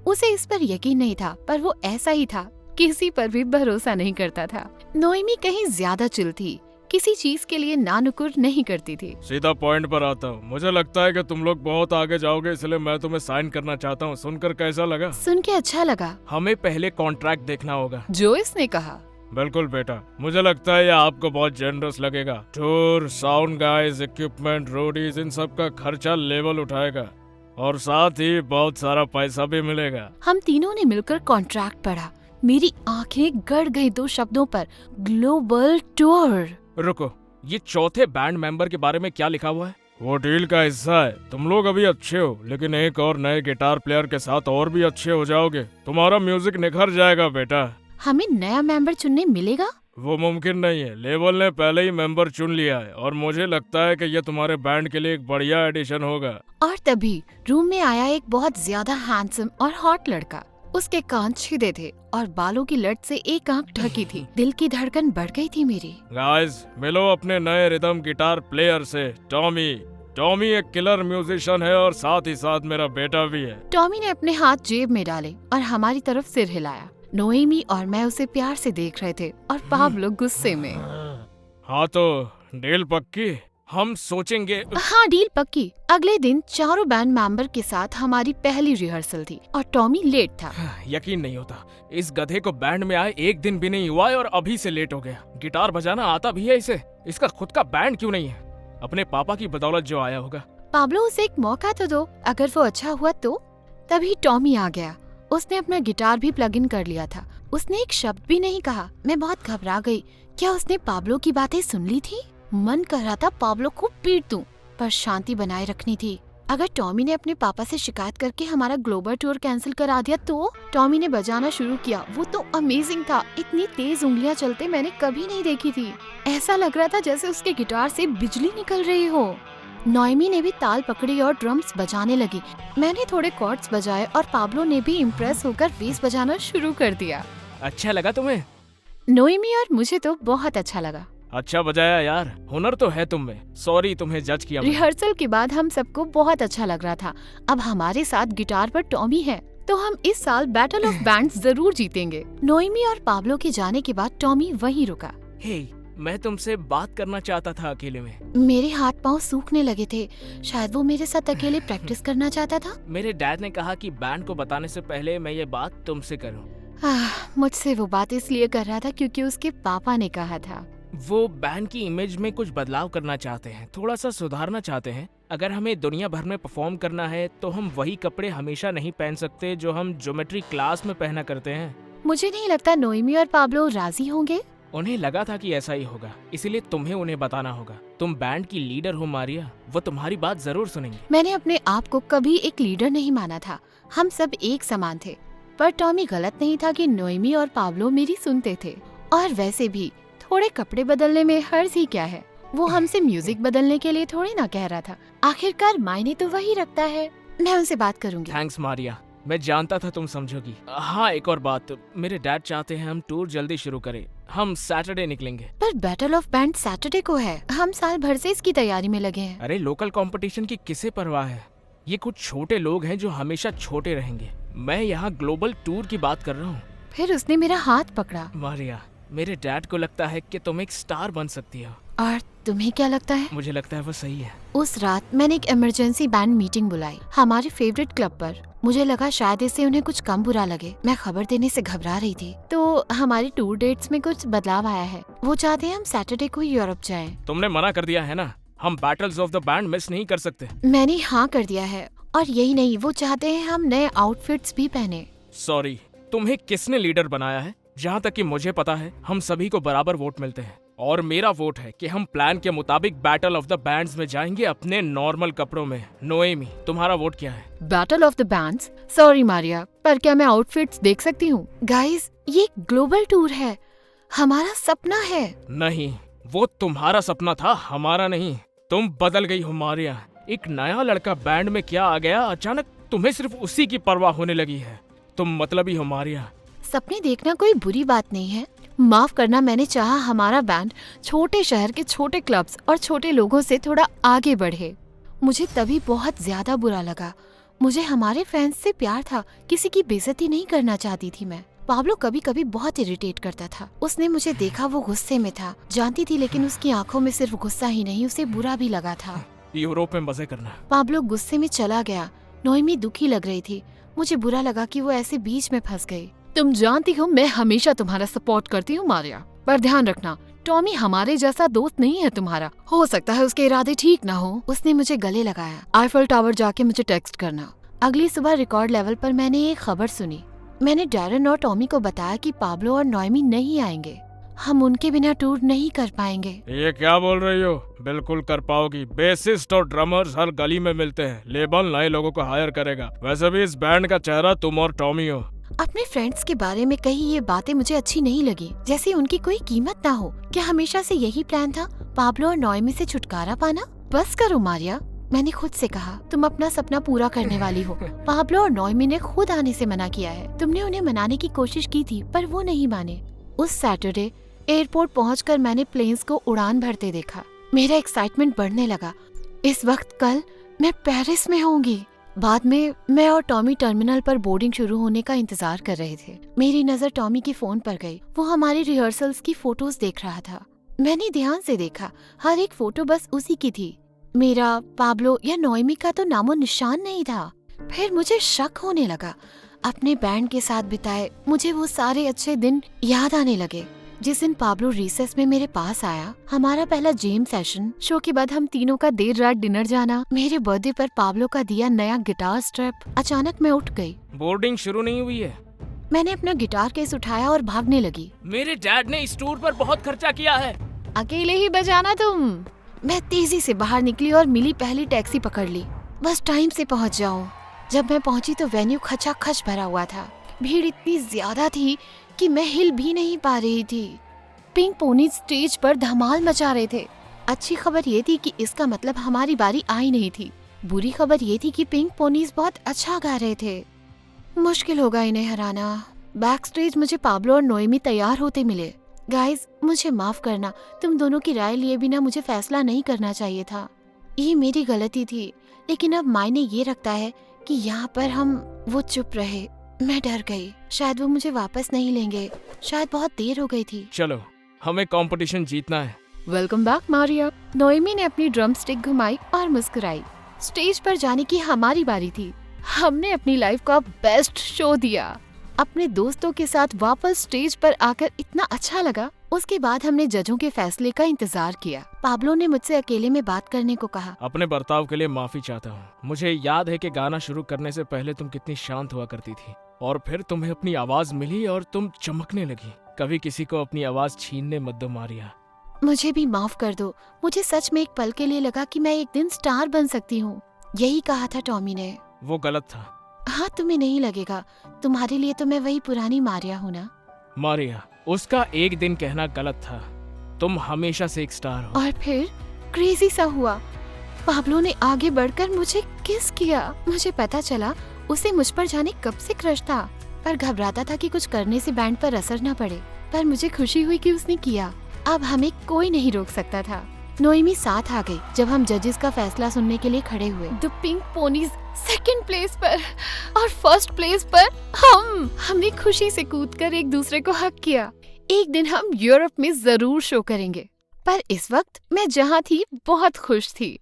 उसे इस पर यकीन नहीं था, पर वो ऐसा ही था, किसी पर भी भरोसा नहीं करता था। नोएमी कहीं ज्यादा चिल थी, किसी चीज के लिए नानुकुर नहीं करती थी। सीधा पॉइंट पर आता हूँ। मुझे लगता है कि तुम लोग बहुत आगे जाओगे, इसलिए मैं तुम्हें साइन करना चाहता हूँ। सुनकर कैसा लगा? सुन के अच्छा लगा। हमें पहले कॉन्ट्रैक्ट देखना होगा। जो इसने कहा। बिल्कुल बेटा, मुझे लगता है ये आपको बहुत जेनरस लगेगा। Tour, sound guys, equipment, roadies, इन सब का खर्चा लेवल उठाएगा और साथ ही बहुत सारा पैसा भी मिलेगा। हम तीनों ने मिलकर कॉन्ट्रैक्ट पढ़ा। मेरी आंखें गड़ गई दो शब्दों पर, ग्लोबल टूर। रुको, ये चौथे बैंड मेंबर के बारे में क्या लिखा हुआ है? वो डील का हिस्सा है। तुम लोग अभी अच्छे हो, लेकिन एक और नए गिटार प्लेयर के साथ और भी अच्छे हो जाओगे। तुम्हारा म्यूजिक निखर जाएगा बेटा। हमें नया मेंबर चुनने मिलेगा? वो मुमकिन नहीं है। लेबल ने पहले ही मेंबर चुन लिया है और मुझे लगता है कि ये तुम्हारे बैंड के लिए एक बढ़िया एडिशन होगा। और तभी रूम में आया एक बहुत ज्यादा हैंडसम और हॉट लड़का। उसके कान छिदे थे और बालों की लट से एक आंख ढकी थी। दिल की धड़कन बढ़ गई थी मेरी। गाइस, मिलो अपने नए रिदम गिटार प्लेयर से, टॉमी। टॉमी एक किलर म्यूजिशियन है और साथ ही साथ मेरा बेटा भी है। टॉमी ने अपने हाथ जेब में डाले और हमारी तरफ सिर हिलाया। नोएमी और मैं उसे प्यार से देख रहे थे और पाब्लो गुस्से में। हाँ तो डील पक्की, हम सोचेंगे। हाँ डील पक्की। अगले दिन चारों बैंड मेंबर के साथ हमारी पहली रिहर्सल थी और टॉमी लेट था। यकीन नहीं होता, इस गधे को बैंड में आए एक दिन भी नहीं हुआ है और अभी से लेट हो गया। गिटार बजाना आता भी है इसे, इसका खुद का बैंड क्यों नहीं है? अपने पापा की बदौलत जो आया होगा। पाब्लो उसे एक मौका तो दो, अगर वो अच्छा हुआ तो। तभी टॉमी आ गया। उसने अपना गिटार भी प्लग इन कर लिया था। उसने एक शब्द भी नहीं कहा। मैं बहुत घबरा गई। क्या उसने पाब्लो की बातें सुन ली थी? मन कर रहा था पाब्लो को पीट दूं, पर शांति बनाए रखनी थी। अगर टॉमी ने अपने पापा से शिकायत करके हमारा ग्लोबल टूर कैंसिल करा दिया तो? टॉमी ने बजाना शुरू किया। वो तो अमेजिंग था। इतनी तेज उंगलियां चलते मैंने कभी नहीं देखी थी। ऐसा लग रहा था जैसे उसके गिटार से बिजली निकल रही हो। नोएमी ने भी ताल पकड़ी और ड्रम्स बजाने लगी। मैंने थोड़े कॉर्ड्स बजाए और पाब्लो ने भी इम्प्रेस होकर बेस बजाना शुरू कर दिया। अच्छा लगा तुम्हें? नोएमी और मुझे तो बहुत अच्छा लगा। अच्छा बजाया यार, हुनर तो है तुम में। सॉरी तुम्हें जज किया मैंने। रिहर्सल के बाद हम सबको बहुत अच्छा लग रहा था। अब हमारे साथ गिटार पर टॉमी है तो हम इस साल बैटल ऑफ बैंड्स जरूर जीतेंगे। नोएमी और पाब्लो के जाने के बाद टॉमी वहीं रुका। हे, मैं तुमसे बात करना चाहता था अकेले में। मेरे हाथ पाँव सूखने लगे थे। शायद वो मेरे साथ अकेले प्रैक्टिस करना चाहता था। मेरे डैड ने कहा कि बैंड को बताने से पहले मैं ये बात तुमसे करूं। मुझसे वो बात इसलिए कर रहा था क्योंकि उसके पापा ने कहा था। वो बैंड की इमेज में कुछ बदलाव करना चाहते हैं, थोड़ा सा सुधारना चाहते हैं। अगर हमें दुनिया भर में परफॉर्म करना है तो हम वही कपड़े हमेशा नहीं पहन सकते जो हम ज्योमेट्री क्लास में पहना करते हैं। मुझे नहीं लगता नोएमी और पाब्लो राजी होंगे। उन्हें लगा था कि ऐसा ही होगा, इसीलिए तुम्हें उन्हें बताना होगा। तुम बैंड की लीडर हो मारिया, वो तुम्हारी बात जरूर सुनेंगे। मैंने अपने आप को कभी एक लीडर नहीं माना था। हम सब एक समान थे। पर टॉमी गलत नहीं था कि नोएमी और पाब्लो मेरी सुनते थे। और वैसे भी थोड़े कपड़े बदलने में हर्ज ही क्या है। वो हमसे म्यूजिक बदलने के लिए थोड़ी ना कह रहा था। आखिरकार मायने तो वही रखता है। मैं उनसे बात करूंगी। थैंक्स मारिया, मैं जानता था तुम समझोगी। हाँ एक और बात, मेरे डैड चाहते हैं हम टूर जल्दी शुरू करें। हम सैटरडे निकलेंगे। पर बैटल ऑफ बैंड सैटरडे को है। हम साल भर से इसकी तैयारी में लगे हैं। अरे लोकल कंपटीशन की किसे परवाह है? ये कुछ छोटे लोग हैं जो हमेशा छोटे रहेंगे। मैं यहाँ ग्लोबल टूर की बात कर रहा हूँ। फिर उसने मेरा हाथ पकड़ा। मारिया, मेरे डैड को लगता है कि तुम एक स्टार बन सकती हो। और तुम्हें क्या लगता है? मुझे लगता है वो सही है। उस रात मैंने एक इमरजेंसी बैंड मीटिंग बुलाई हमारे फेवरेट क्लब पर। मुझे लगा शायद इससे उन्हें कुछ कम बुरा लगे। मैं खबर देने से घबरा रही थी। तो हमारी टूर डेट्स में कुछ बदलाव आया है। वो चाहते हैं हम सैटरडे को यूरोप जाएं। तुमने मना कर दिया है ना? हम battles of the band miss नहीं कर सकते। मैंने हाँ कर दिया है। और यही नहीं, वो चाहते हैं हम नए आउटफिट्स भी पहने। सॉरी, तुम्हें किसने लीडर बनाया है? जहाँ तक कि मुझे पता है हम सभी को बराबर वोट मिलते हैं और मेरा वोट है कि हम प्लान के मुताबिक बैटल ऑफ द बैंड्स में जाएंगे अपने नॉर्मल कपड़ों में। नोएमी, तुम्हारा वोट क्या है? Battle of the bands? Sorry Maria, पर क्या मैं आउटफिट्स देख सकती हूँ? गाइस, ये ग्लोबल टूर है, हमारा सपना है। नहीं, वो तुम्हारा सपना था, हमारा नहीं। तुम बदल गई हो मारिया। एक नया लड़का बैंड में क्या आ गया, अचानक तुम्हें सिर्फ उसी की परवाह होने लगी है। तुम मतलबी हो मारिया। सपने देखना कोई बुरी बात नहीं है। माफ करना, मैंने चाहा हमारा बैंड छोटे शहर के छोटे क्लब्स और छोटे लोगों से थोड़ा आगे बढ़े। मुझे तभी बहुत ज्यादा बुरा लगा। मुझे हमारे फैंस से प्यार था, किसी की बेइज्जती नहीं करना चाहती थी मैं। पाब्लो कभी कभी बहुत इरिटेट करता था। उसने मुझे देखा, वो गुस्से में था, जानती थी, लेकिन उसकी आंखों में सिर्फ गुस्सा ही नहीं, उसे बुरा भी लगा था। यूरोप में मजे करना। पाब्लो गुस्से में चला गया। नोएमी दुखी लग रही थी। मुझे बुरा लगा कि वो ऐसे बीच में फंस गई। तुम जानती हो मैं हमेशा तुम्हारा सपोर्ट करती हूँ मारिया, पर ध्यान रखना टॉमी हमारे जैसा दोस्त नहीं है तुम्हारा। हो सकता है उसके इरादे ठीक ना हो। उसने मुझे गले लगाया। आईफल टावर जाके मुझे टेक्स्ट करना। अगली सुबह रिकॉर्ड लेवल पर मैंने एक खबर सुनी। मैंने डैरन और टॉमी को बताया कि पाब्लो और नोएमी नहीं आएंगे। हम उनके बिना टूर नहीं कर पाएंगे। ये क्या बोल रही हो? बिल्कुल कर पाओगी। बेसिस्ट और ड्रमर्स हर गली में मिलते हैं। लेबल नए लोगों को हायर करेगा। वैसे भी इस बैंड का चेहरा तुम और टॉमी हो। अपने फ्रेंड्स के बारे में कही ये बातें मुझे अच्छी नहीं लगी, जैसे उनकी कोई कीमत ना हो। क्या हमेशा से यही प्लान था, पाब्लो और नोएमी से छुटकारा पाना? बस करो मारिया, मैंने खुद से कहा तुम अपना सपना पूरा करने वाली हो। पाब्लो और नोएमी ने खुद आने से मना किया है। तुमने उन्हें मनाने की कोशिश की थी पर वो नहीं माने। उस सैटरडे एयरपोर्ट पहुंचकर मैंने प्लेन्स को उड़ान भरते देखा। मेरा एक्साइटमेंट बढ़ने लगा। इस वक्त कल मैं पेरिस में होंगी। बाद में मैं और टॉमी टर्मिनल पर बोर्डिंग शुरू होने का इंतजार कर रहे थे। मेरी नजर टॉमी के फोन पर गई। वो हमारी रिहर्सल्स की फोटोज देख रहा था। मैंने ध्यान से देखा, हर एक फोटो बस उसी की थी। मेरा, पाब्लो या नोएमी का तो नामो निशान नहीं था। फिर मुझे शक होने लगा। अपने बैंड के साथ बिताए मुझे वो सारे अच्छे दिन याद आने लगे। जिस दिन पाब्लो रिसेस में मेरे पास आया, हमारा पहला जेम सेशन, शो के बाद हम तीनों का देर रात डिनर जाना, मेरे बर्थडे पर पाब्लो का दिया नया गिटार स्ट्रैप। अचानक मैं उठ गई। बोर्डिंग शुरू नहीं हुई है। मैंने अपना गिटार केस उठाया और भागने लगी। मेरे डैड ने इस टूर पर बहुत खर्चा किया है। अकेले ही बजाना तुम। मैं तेजी से बाहर निकली और मिली पहली टैक्सी पकड़ ली। बस टाइम से पहुंच जाऊं। जब मैं पहुंची तो वेन्यू खचाखच भरा हुआ था। भीड़ इतनी ज्यादा थी कि मैं हिल भी नहीं पा रही थी। पिंक पोनी स्टेज पर धमाल मचा रहे थे। अच्छी खबर ये थी कि इसका मतलब हमारी बारी आई नहीं थी। बुरी खबर ये थी कि पिंक पोनीज बहुत अच्छा गा रहे थे। मुश्किल होगा इन्हें हराना। बैक स्टेज मुझे पाब्लो और नोएमी तैयार होते मिले। गाइस, मुझे माफ करना, तुम दोनों की राय लिए बिना मुझे फैसला नहीं करना चाहिए था। ये मेरी गलती थी, लेकिन अब मायने ये रखता है कि यहाँ पर हम वो चुप रहे। मैं डर गई, शायद वो मुझे वापस नहीं लेंगे। शायद बहुत देर हो गई थी। चलो, हमें कंपटीशन जीतना है। Welcome back Maria. नोएमी ने अपनी ड्रम स्टिक घुमाई और मुस्कुराई। स्टेज पर जाने की हमारी बारी थी। हमने अपनी लाइफ का बेस्ट शो दिया। अपने दोस्तों के साथ वापस स्टेज पर आकर इतना अच्छा लगा। उसके बाद हमने जजों के फैसले का इंतजार किया। पाब्लो ने मुझसे अकेले में बात करने को कहा। अपने बर्ताव के लिए माफी चाहता हूँ। मुझे याद है कि गाना शुरू करने से पहले तुम कितनी शांत हुआ करती थी, और फिर तुम्हें अपनी आवाज मिली और तुम चमकने लगी। कभी किसी को अपनी आवाज छीनने मत दो मारिया। मुझे भी माफ कर दो। मुझे सच में एक पल के लिए लगा कि मैं एक दिन स्टार बन सकती हूँ। यही कहा था टॉमी ने। वो गलत था। हाँ, तुम्हें नहीं लगेगा। तुम्हारे लिए तो मैं वही पुरानी मारिया हूँ ना। मारिया, उसका एक दिन कहना गलत था। तुम हमेशा से एक स्टार हो। और फिर क्रेजी सा हुआ। पाब्लो ने आगे बढ़कर मुझे किस किया। मुझे पता चला उसे मुझ पर जाने कब से क्रश था, पर घबराता था कि कुछ करने से बैंड पर असर न पड़े। पर मुझे खुशी हुई कि उसने किया। अब हमें कोई नहीं रोक सकता था। नोएमी साथ आ गई जब हम जजेस का फैसला सुनने के लिए खड़े हुए। The pink ponies second place पर और फर्स्ट प्लेस पर हमने खुशी से कूदकर एक दूसरे को हक किया। एक दिन हम यूरोप में जरूर शो करेंगे। पर इस वक्त मैं जहाँ थी बहुत खुश थी।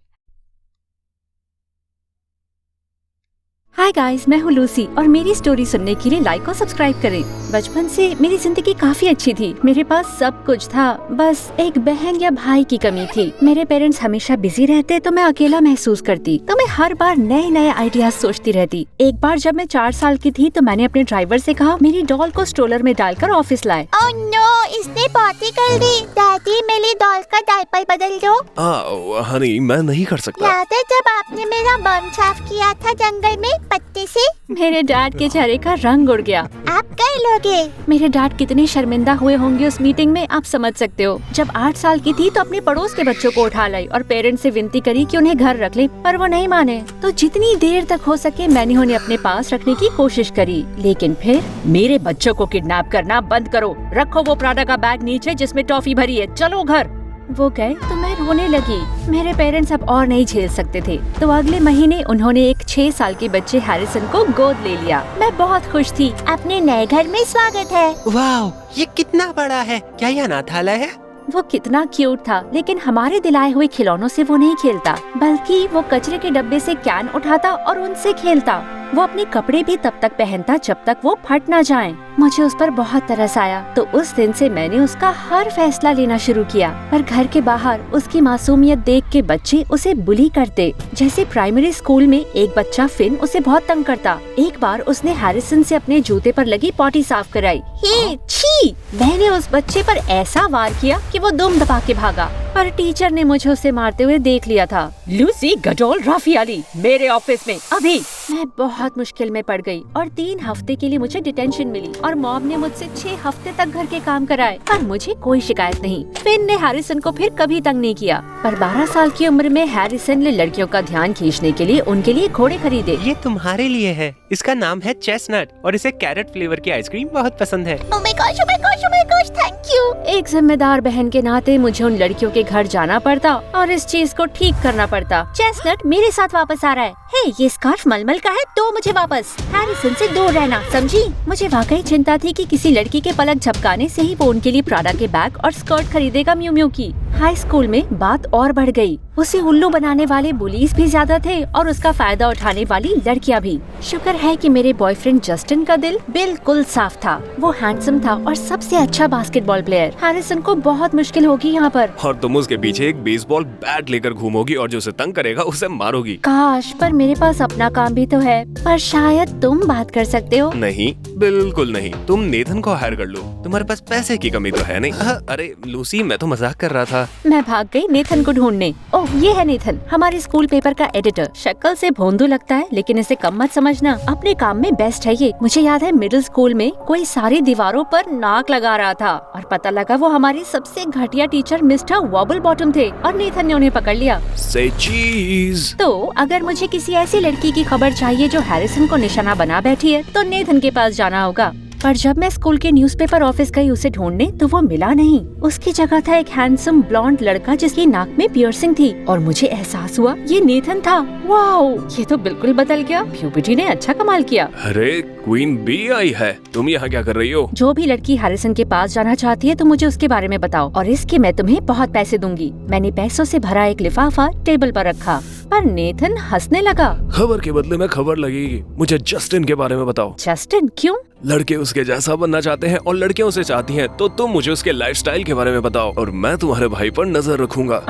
हाय गाइस, मैं हूँ लूसी और मेरी स्टोरी सुनने के लिए लाइक और सब्सक्राइब करें। बचपन से मेरी जिंदगी काफी अच्छी थी। मेरे पास सब कुछ था, बस एक बहन या भाई की कमी थी। मेरे पेरेंट्स हमेशा बिजी रहते तो मैं अकेला महसूस करती, तो मैं हर बार नए नए आइडियाज सोचती रहती। एक बार जब मैं 4 साल की थी तो मैंने अपने ड्राइवर से कहा मेरी डॉल को स्ट्रोलर में डालकर ऑफिस लाए। ओह नो, इसने बहुत ही कर दी। दादी, मेरी डॉल का डायपर बदल दो। हनी, मैं नहीं कर सकता। याद है जब आपने मेरा बम साफ किया था जंगल में पत्ते से? मेरे डैड के चेहरे का रंग उड़ गया। आप कर लोगे? मेरे डैड कितने शर्मिंदा हुए होंगे उस मीटिंग में, आप समझ सकते हो। जब 8 साल की थी तो अपने पड़ोस के बच्चों को उठा लाई और पेरेंट्स से विनती करी कि उन्हें घर रख ले, पर वो नहीं माने। तो जितनी देर तक हो सके मैंने उन्हें अपने पास रखने की कोशिश करी, लेकिन फिर मेरे बच्चों को किडनैप करना बंद करो, रखो वो प्राडा का बैग नीचे जिसमें टॉफी भरी है, चलो घर। वो गए तो मैं रोने लगी। मेरे पेरेंट्स अब और नहीं झेल सकते थे, तो अगले महीने उन्होंने एक 6 साल के बच्चे हैरिसन को गोद ले लिया। मैं बहुत खुश थी। अपने नए घर में स्वागत है। वाह, ये कितना बड़ा है। क्या यह अनाथालय है? वो कितना क्यूट था, लेकिन हमारे दिलाए हुए खिलौनों से वो नहीं खेलता, बल्कि वो कचरे के डब्बे से कैन उठाता और उनसे खेलता। वो अपने कपड़े भी तब तक पहनता जब तक वो फट ना जाएं। मुझे उस पर बहुत तरस आया, तो उस दिन से मैंने उसका हर फैसला लेना शुरू किया। पर घर के बाहर उसकी मासूमियत देख के बच्चे उसे बुली करते। जैसे प्राइमरी स्कूल में एक बच्चा फिन उसे बहुत तंग करता। एक बार उसने हैरिसन से अपने जूते पर लगी पॉटी साफ कराई। हे छी! मैंने उस बच्चे पर ऐसा वार किया कि वो दुम दबा के भागा, पर टीचर ने मुझे उसे मारते हुए देख लिया था। लूसी गडोल राफियाली, मेरे ऑफिस में अभी। मैं बहुत मुश्किल में पड़ गई और 3 हफ्ते के लिए मुझे डिटेंशन मिली और मॉम ने मुझसे 6 हफ्ते तक घर के काम कराए, पर मुझे कोई शिकायत नहीं। फिन ने हैरिसन को फिर कभी तंग नहीं किया, पर 12 साल की उम्र में हैरिसन ने लड़कियों का ध्यान खींचने के लिए उनके लिए घोड़े खरीदे। ये तुम्हारे लिए है। इसका नाम है चेस्टनट और इसे कैरेट फ्लेवर की आइसक्रीम बहुत पसंद है। Oh my gosh, oh my gosh, oh my gosh, thank you। एक जिम्मेदार बहन के नाते मुझे उन लड़कियों के के घर जाना पड़ता और इस चीज को ठीक करना पड़ता। चेस्टनट मेरे साथ वापस आ रहा है। हे, ये स्कार्फ मलमल का है, तो मुझे वापस। हैरिसन से दूर रहना, समझी? मुझे वाकई चिंता थी कि किसी लड़की के पलक झपकाने से ही वो उनके लिए प्राडा के बैग और स्कर्ट खरीदेगा म्यू म्यू की। हाई स्कूल में बात और बढ़ गई। उसे उल्लू बनाने वाले बुलीज भी ज्यादा थे और उसका फायदा उठाने वाली लड़कियां भी। शुक्र है कि मेरे बॉयफ्रेंड जस्टिन का दिल बिल्कुल साफ था। वो हैंडसम था और सबसे अच्छा बास्केटबॉल प्लेयर। हैरिसन को बहुत मुश्किल होगी यहाँ पर। और तुम उसके पीछे एक बेसबॉल बैट लेकर घूमोगी और जो उसे तंग करेगा उसे मारोगी। काश, पर मेरे पास अपना काम भी तो है। पर शायद तुम बात कर सकते हो। नहीं, बिल्कुल नहीं। तुम नेथन को हायर कर लो, तुम्हारे पास पैसे की कमी तो है नहीं। अरे लूसी, मैं तो मजाक कर रहा था। मैं भाग गई नेथन को ढूंढने। ओह, ये है नेथन, हमारे स्कूल पेपर का एडिटर। शक्ल से भोंदू लगता है, लेकिन इसे कम मत समझना, अपने काम में बेस्ट है ये। मुझे याद है मिडिल स्कूल में कोई सारी दीवारों पर नाक लगा रहा था और पता लगा वो हमारे सबसे घटिया टीचर मिस्टर वॉबल बॉटम थे और नेथन ने उन्हें पकड़ लिया। Say cheese। तो अगर मुझे किसी ऐसी लड़की की खबर चाहिए जो हैरिसन को निशाना बना बैठी है, तो नेथन के पास जाना होगा। पर जब मैं स्कूल के न्यूज़पेपर ऑफिस गई उसे ढूंढने, तो वो मिला नहीं। उसकी जगह था एक हैंडसम ब्लॉन्ड लड़का जिसकी नाक में पियर्सिंग थी और मुझे एहसास हुआ ये नेथन था। वाओ, ये तो बिल्कुल बदल गया। प्यूबर्टी ने अच्छा कमाल किया। अरे क्वीन बी आई है, तुम यहाँ क्या कर रही हो? जो भी लड़की हैरिसन के पास जाना चाहती है तो मुझे उसके बारे में बताओ और इसके मैं तुम्हें बहुत पैसे दूंगी। मैंने पैसों से भरा एक लिफाफा टेबल पर रखा, पर नेथन हंसने लगा। खबर के बदले में खबर लगेगी। मुझे जस्टिन के बारे में बताओ। जस्टिन? क्यों? लड़के उसके जैसा बनना चाहते हैं और लड़कियां उसे चाहती हैं, तो तुम मुझे उसके लाइफस्टाइल के बारे में बताओ और मैं तुम्हारे भाई पर नजर रखूंगा।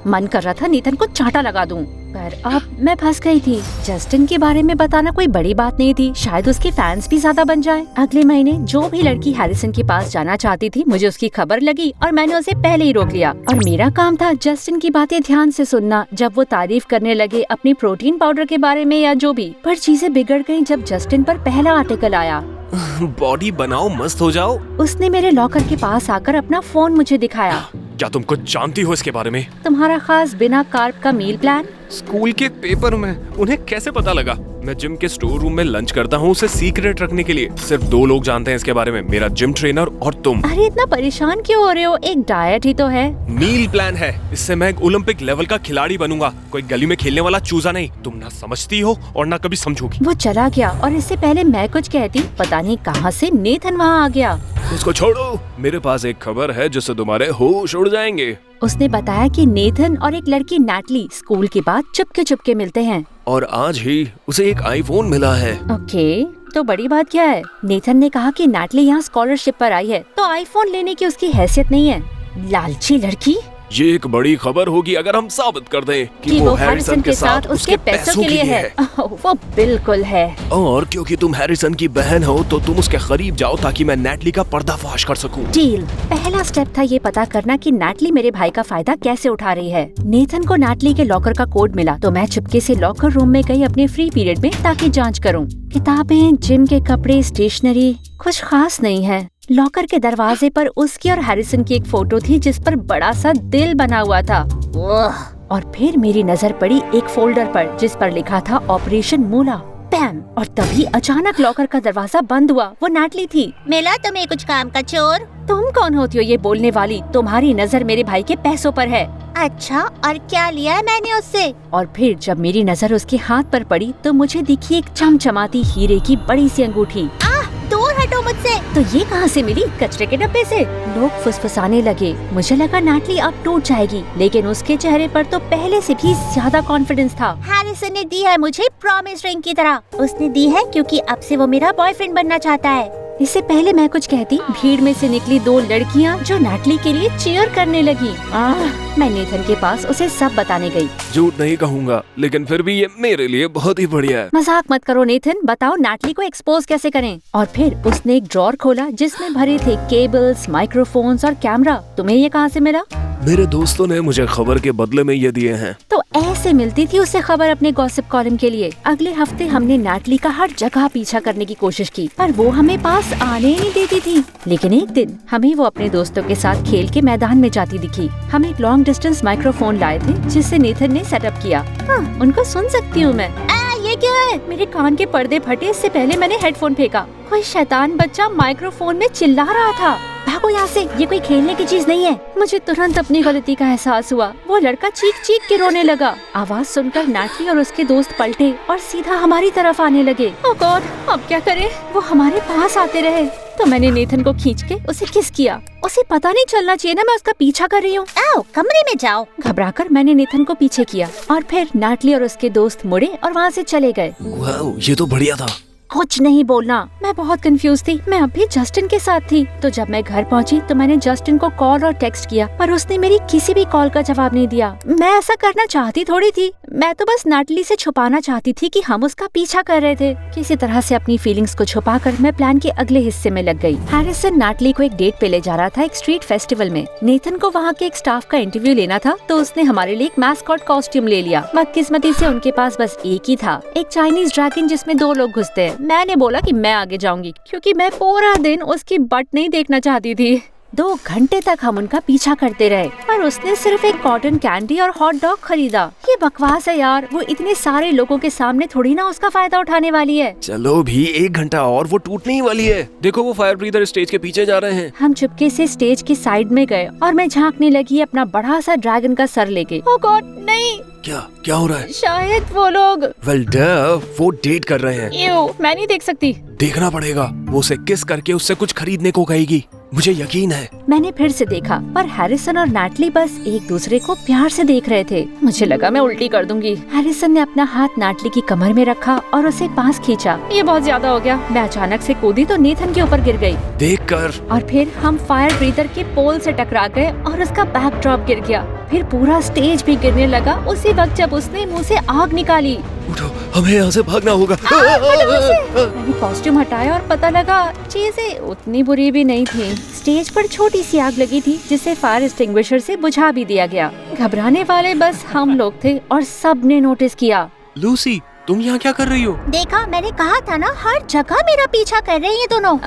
मन कर रहा था नेथन को चांटा लगा दूं, पर अब मैं फंस गई थी। जस्टिन के बारे में बताना कोई बड़ी बात नहीं थी, शायद उसके फैंस भी ज्यादा बन जाएं। अगले महीने जो भी लड़की हैरिसन के पास जाना चाहती थी, मुझे उसकी खबर लगी और मैंने उसे पहले ही रोक लिया। और मेरा काम था जस्टिन की बातें ध्यान से सुनना जब वो तारीफ करने लगे अपनी प्रोटीन पाउडर के बारे में या जो भी। पर चीजें बिगड़ गयी जब जस्टिन पर पहला आर्टिकल आया। बॉडी बनाओ, मस्त हो जाओ। उसने मेरे लॉकर के पास आकर अपना फोन मुझे दिखाया। क्या तुम कुछ जानती हो इसके बारे में? तुम्हारा खास बिना कार्ब का मील प्लान। स्कूल के पेपर में उन्हें कैसे पता लगा? मैं जिम के स्टोर रूम में लंच करता हूँ उसे सीक्रेट रखने के लिए। सिर्फ 2 लोग जानते हैं इसके बारे में, मेरा जिम ट्रेनर और तुम। अरे इतना परेशान क्यों हो रहे हो? एक डाइट ही तो है। मील प्लान है, इससे मैं एक ओलंपिक लेवल का खिलाड़ी बनूंगा, कोई गली में खेलने वाला चूजा नहीं। तुम ना समझती हो और ना कभी समझोगी। वो चला गया और इससे पहले मैं कुछ कहती, पता नहीं कहाँ से नेथन वहाँ आ गया। उसको छोड़ो, मेरे पास एक खबर है जिससे तुम्हारे होश उड़ जाएंगे। उसने बताया कि नेथन और एक लड़की नैटली स्कूल के बाद चुपके चुपके मिलते हैं और आज ही उसे एक आईफोन मिला है। ओके, तो बड़ी बात क्या है? नेथन ने कहा कि नैटली यहाँ स्कॉलरशिप पर आई है, तो आईफोन लेने की उसकी हैसियत नहीं है। लालची लड़की। ये एक बड़ी खबर होगी अगर हम साबित कर दें कि वो हैरिसन के साथ उसके पैसों के लिए है। वो बिल्कुल है। और क्योंकि तुम हैरिसन की बहन हो तो तुम उसके करीब जाओ ताकि मैं नैटली का पर्दाफाश कर सकूं। डील। पहला स्टेप था ये पता करना कि नैटली मेरे भाई का फायदा कैसे उठा रही है। नेथन को नैटली के लॉकर का कोड मिला तो मैं चुपके से लॉकर रूम में गई अपने फ्री पीरियड में ताकि जांच करूं। किताबें, जिम के कपड़े, स्टेशनरी, कुछ खास नहीं है। लॉकर के दरवाजे पर उसकी और हैरिसन की एक फोटो थी जिस पर बड़ा सा दिल बना हुआ था। और फिर मेरी नजर पड़ी एक फोल्डर पर जिस पर लिखा था ऑपरेशन मूला। पैम! और तभी अचानक लॉकर का दरवाजा बंद हुआ। वो नैटली थी। मिला तुम्हें कुछ काम का चोर? तुम कौन होती हो ये बोलने वाली? तुम्हारी नजर मेरे भाई के पैसों पर है। अच्छा, और क्या लिया है मैंने उससे? और फिर जब मेरी नजर उसके हाथ पर पड़ी तो मुझे दिखी एक चमचमाती हीरे की बड़ी सी अंगूठी। दूर हटो मुझसे। तो ये कहाँ से मिली? कचरे के डब्बे से। लोग फुसफुसाने लगे। मुझे लगा नैटली अब टूट जाएगी, लेकिन उसके चेहरे पर तो पहले से भी ज्यादा कॉन्फिडेंस था। हैरिसन ने दी है मुझे प्रॉमिस रिंग की तरह। उसने दी है क्योंकि अब से वो मेरा बॉयफ्रेंड बनना चाहता है। इससे पहले मैं कुछ कहती, भीड़ में से निकली 2 लड़कियां जो नैटली के लिए चीयर करने लगी। मैं नेथन के पास उसे सब बताने गई। झूठ नहीं कहूँगा, लेकिन फिर भी ये मेरे लिए बहुत ही बढ़िया है। मजाक मत करो नेथन, बताओ नैटली को एक्सपोज कैसे करें? और फिर उसने एक ड्रॉर खोला जिसमें भरे थे केबल्स, माइक्रोफोन्स और कैमरा। तुम्हें ये कहाँ से मिला? मेरे दोस्तों ने मुझे खबर के बदले में ये दिए हैं। तो ऐसे मिलती थी उसे खबर अपने गॉसिप कॉलम के लिए। अगले हफ्ते हमने नैटली का हर जगह पीछा करने की कोशिश की, पर वो हमें पास आने ही नहीं देती थी। लेकिन एक दिन हमें वो अपने दोस्तों के साथ खेल के मैदान में जाती दिखी। हम एक लॉन्ग डिस्टेंस माइक्रोफोन लाए थे जिससे नेथन ने सेटअप किया। उनको सुन सकती हूँ मैं। ये क्या है? मेरे कान के पर्दे फटे, इससे पहले मैंने हेडफोन फेंका। कोई शैतान बच्चा माइक्रोफोन में चिल्ला रहा था। भागो यहाँ से, ये कोई खेलने की चीज नहीं है। मुझे तुरंत अपनी गलती का एहसास हुआ। वो लड़का चीख चीख के रोने लगा। आवाज सुनकर नाटली और उसके दोस्त पलटे और सीधा हमारी तरफ आने लगे। ओह गॉड, अब क्या करें? वो हमारे पास आते रहे तो मैंने नेथन को खींच के उसे किस किया। उसे पता नहीं चलना चाहिए ना मैं उसका पीछा कर रही हूँ। आओ कमरे में जाओ। घबराकर मैंने नेथन को पीछे किया और फिर नाटली और उसके दोस्त मुड़े और वहाँ से चले गए। वाओ, ये तो बढ़िया था। कुछ नहीं बोलना। मैं बहुत कंफ्यूज थी। मैं अब भी जस्टिन के साथ थी। तो जब मैं घर पहुंची तो मैंने जस्टिन को कॉल और टेक्स्ट किया, पर उसने मेरी किसी भी कॉल का जवाब नहीं दिया। मैं ऐसा करना चाहती थोड़ी थी। मैं तो बस नाटली से छुपाना चाहती थी कि हम उसका पीछा कर रहे थे। किसी तरह से अपनी फीलिंग्स को छुपाकर मैं प्लान के अगले हिस्से में लग गई। हैरिसन नाटली को एक डेट पे ले जा रहा था, एक स्ट्रीट फेस्टिवल में। नेथन को वहाँ के एक स्टाफ का इंटरव्यू लेना था, तो उसने हमारे लिए एक मैस्कॉट कॉस्ट्यूम ले लिया। बदकिस्मती से उनके पास बस एक ही था, एक चाइनीज ड्रैगन जिसमें 2 लोग घुसते हैं। मैंने बोला कि मैं आगे जाऊंगी क्योंकि मैं पूरा दिन उसकी बट नहीं देखना चाहती थी। 2 घंटे तक हम उनका पीछा करते रहे और उसने सिर्फ एक कॉटन कैंडी और हॉट डॉग खरीदा। ये बकवास है यार, वो इतने सारे लोगों के सामने थोड़ी ना उसका फायदा उठाने वाली है। चलो भी 1 घंटा और वो टूटने ही वाली है। देखो वो फायर ब्रीदर स्टेज के पीछे जा रहे हैं। हम चुपके से स्टेज की साइड में गए और मैं झांकने लगी अपना बड़ा सा ड्रैगन का सर लेके। ओह गॉड नहीं, क्या हो रहा है? शायद वो लोग वेल वो डेट कर रहे हैं। मैं नहीं देख सकती। देखना पड़ेगा। वो उसे किस करके उससे कुछ खरीदने को कहेगी, मुझे यकीन है। मैंने फिर से देखा पर हैरिसन और नाटली बस एक दूसरे को प्यार से देख रहे थे। मुझे लगा मैं उल्टी कर दूंगी। हैरिसन ने अपना हाथ नाटली की कमर में रखा और उसे पास खींचा। ये बहुत ज्यादा हो गया। मैं अचानक से कूदी तो नेथन के ऊपर गिर गई। देखकर और फिर हम फायर ब्रीदर के पोल से टकरा गए और उसका बैकड्रॉप गिर गया। फिर पूरा स्टेज भी गिरने लगा उसी वक्त जब उसने मुंह से आग निकाली। उठो, हमें यहाँ से भागना होगा। मैंने कॉस्ट्यूम हटाया और पता लगा चीजें उतनी बुरी भी नहीं थी। स्टेज पर छोटी सी आग लगी थी जिसे फायर एक्सटिंग्विशर से बुझा भी दिया गया। घबराने वाले बस हम लोग थे और सब ने नोटिस किया। लूसी, तुम यहाँ क्या कर रही हो? देखा, मैंने कहा था ना, हर जगह मेरा पीछा कर रहे हैं ये दोनों।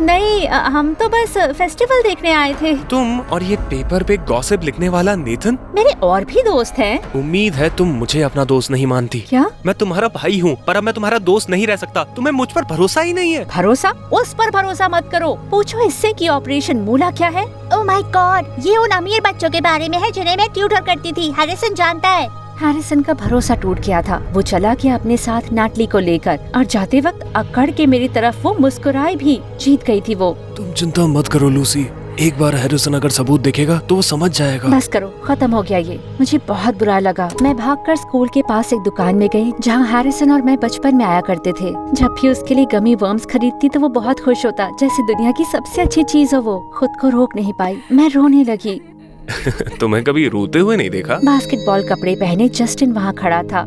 नहीं, हम तो बस फेस्टिवल देखने आए थे। तुम और ये पेपर पे गॉसिप लिखने वाला नेथन? मेरे और भी दोस्त हैं। उम्मीद है तुम मुझे अपना दोस्त नहीं मानती। क्या? मैं तुम्हारा भाई हूँ, पर अब मैं तुम्हारा दोस्त नहीं रह सकता। तुम्हें मुझ पर भरोसा ही नहीं है। भरोसा? उस पर भरोसा मत करो। पूछो इससे कि ऑपरेशन मूला क्या है। ओह माय गॉड, ये उन अमीर बच्चों के बारे में है जिन्हें मैं ट्यूटर करती थी। हैरिसन जानता है। हैरिसन का भरोसा टूट गया था। वो चला गया अपने साथ नाटली को लेकर और जाते वक्त अकड़ के मेरी तरफ वो मुस्कुराई भी। जीत गई थी वो। तुम चिंता मत करो लूसी, एक बार हैरिसन अगर सबूत देखेगा तो वो समझ जाएगा। बस करो, खत्म हो गया ये। मुझे बहुत बुरा लगा। मैं भागकर स्कूल के पास एक दुकान में गई जहाँ हैरिसन और मैं बचपन में आया करते थे। जब भी उसके लिए गमी वर्म्स खरीदती तो वो बहुत खुश होता, जैसे दुनिया की सबसे अच्छी चीज हो वो। खुद को रोक नहीं पाई, मैं रोने लगी। तुम्हें कभी रोते हुए नहीं देखा। बास्केटबॉल कपड़े पहने जस्टिन वहाँ खड़ा था।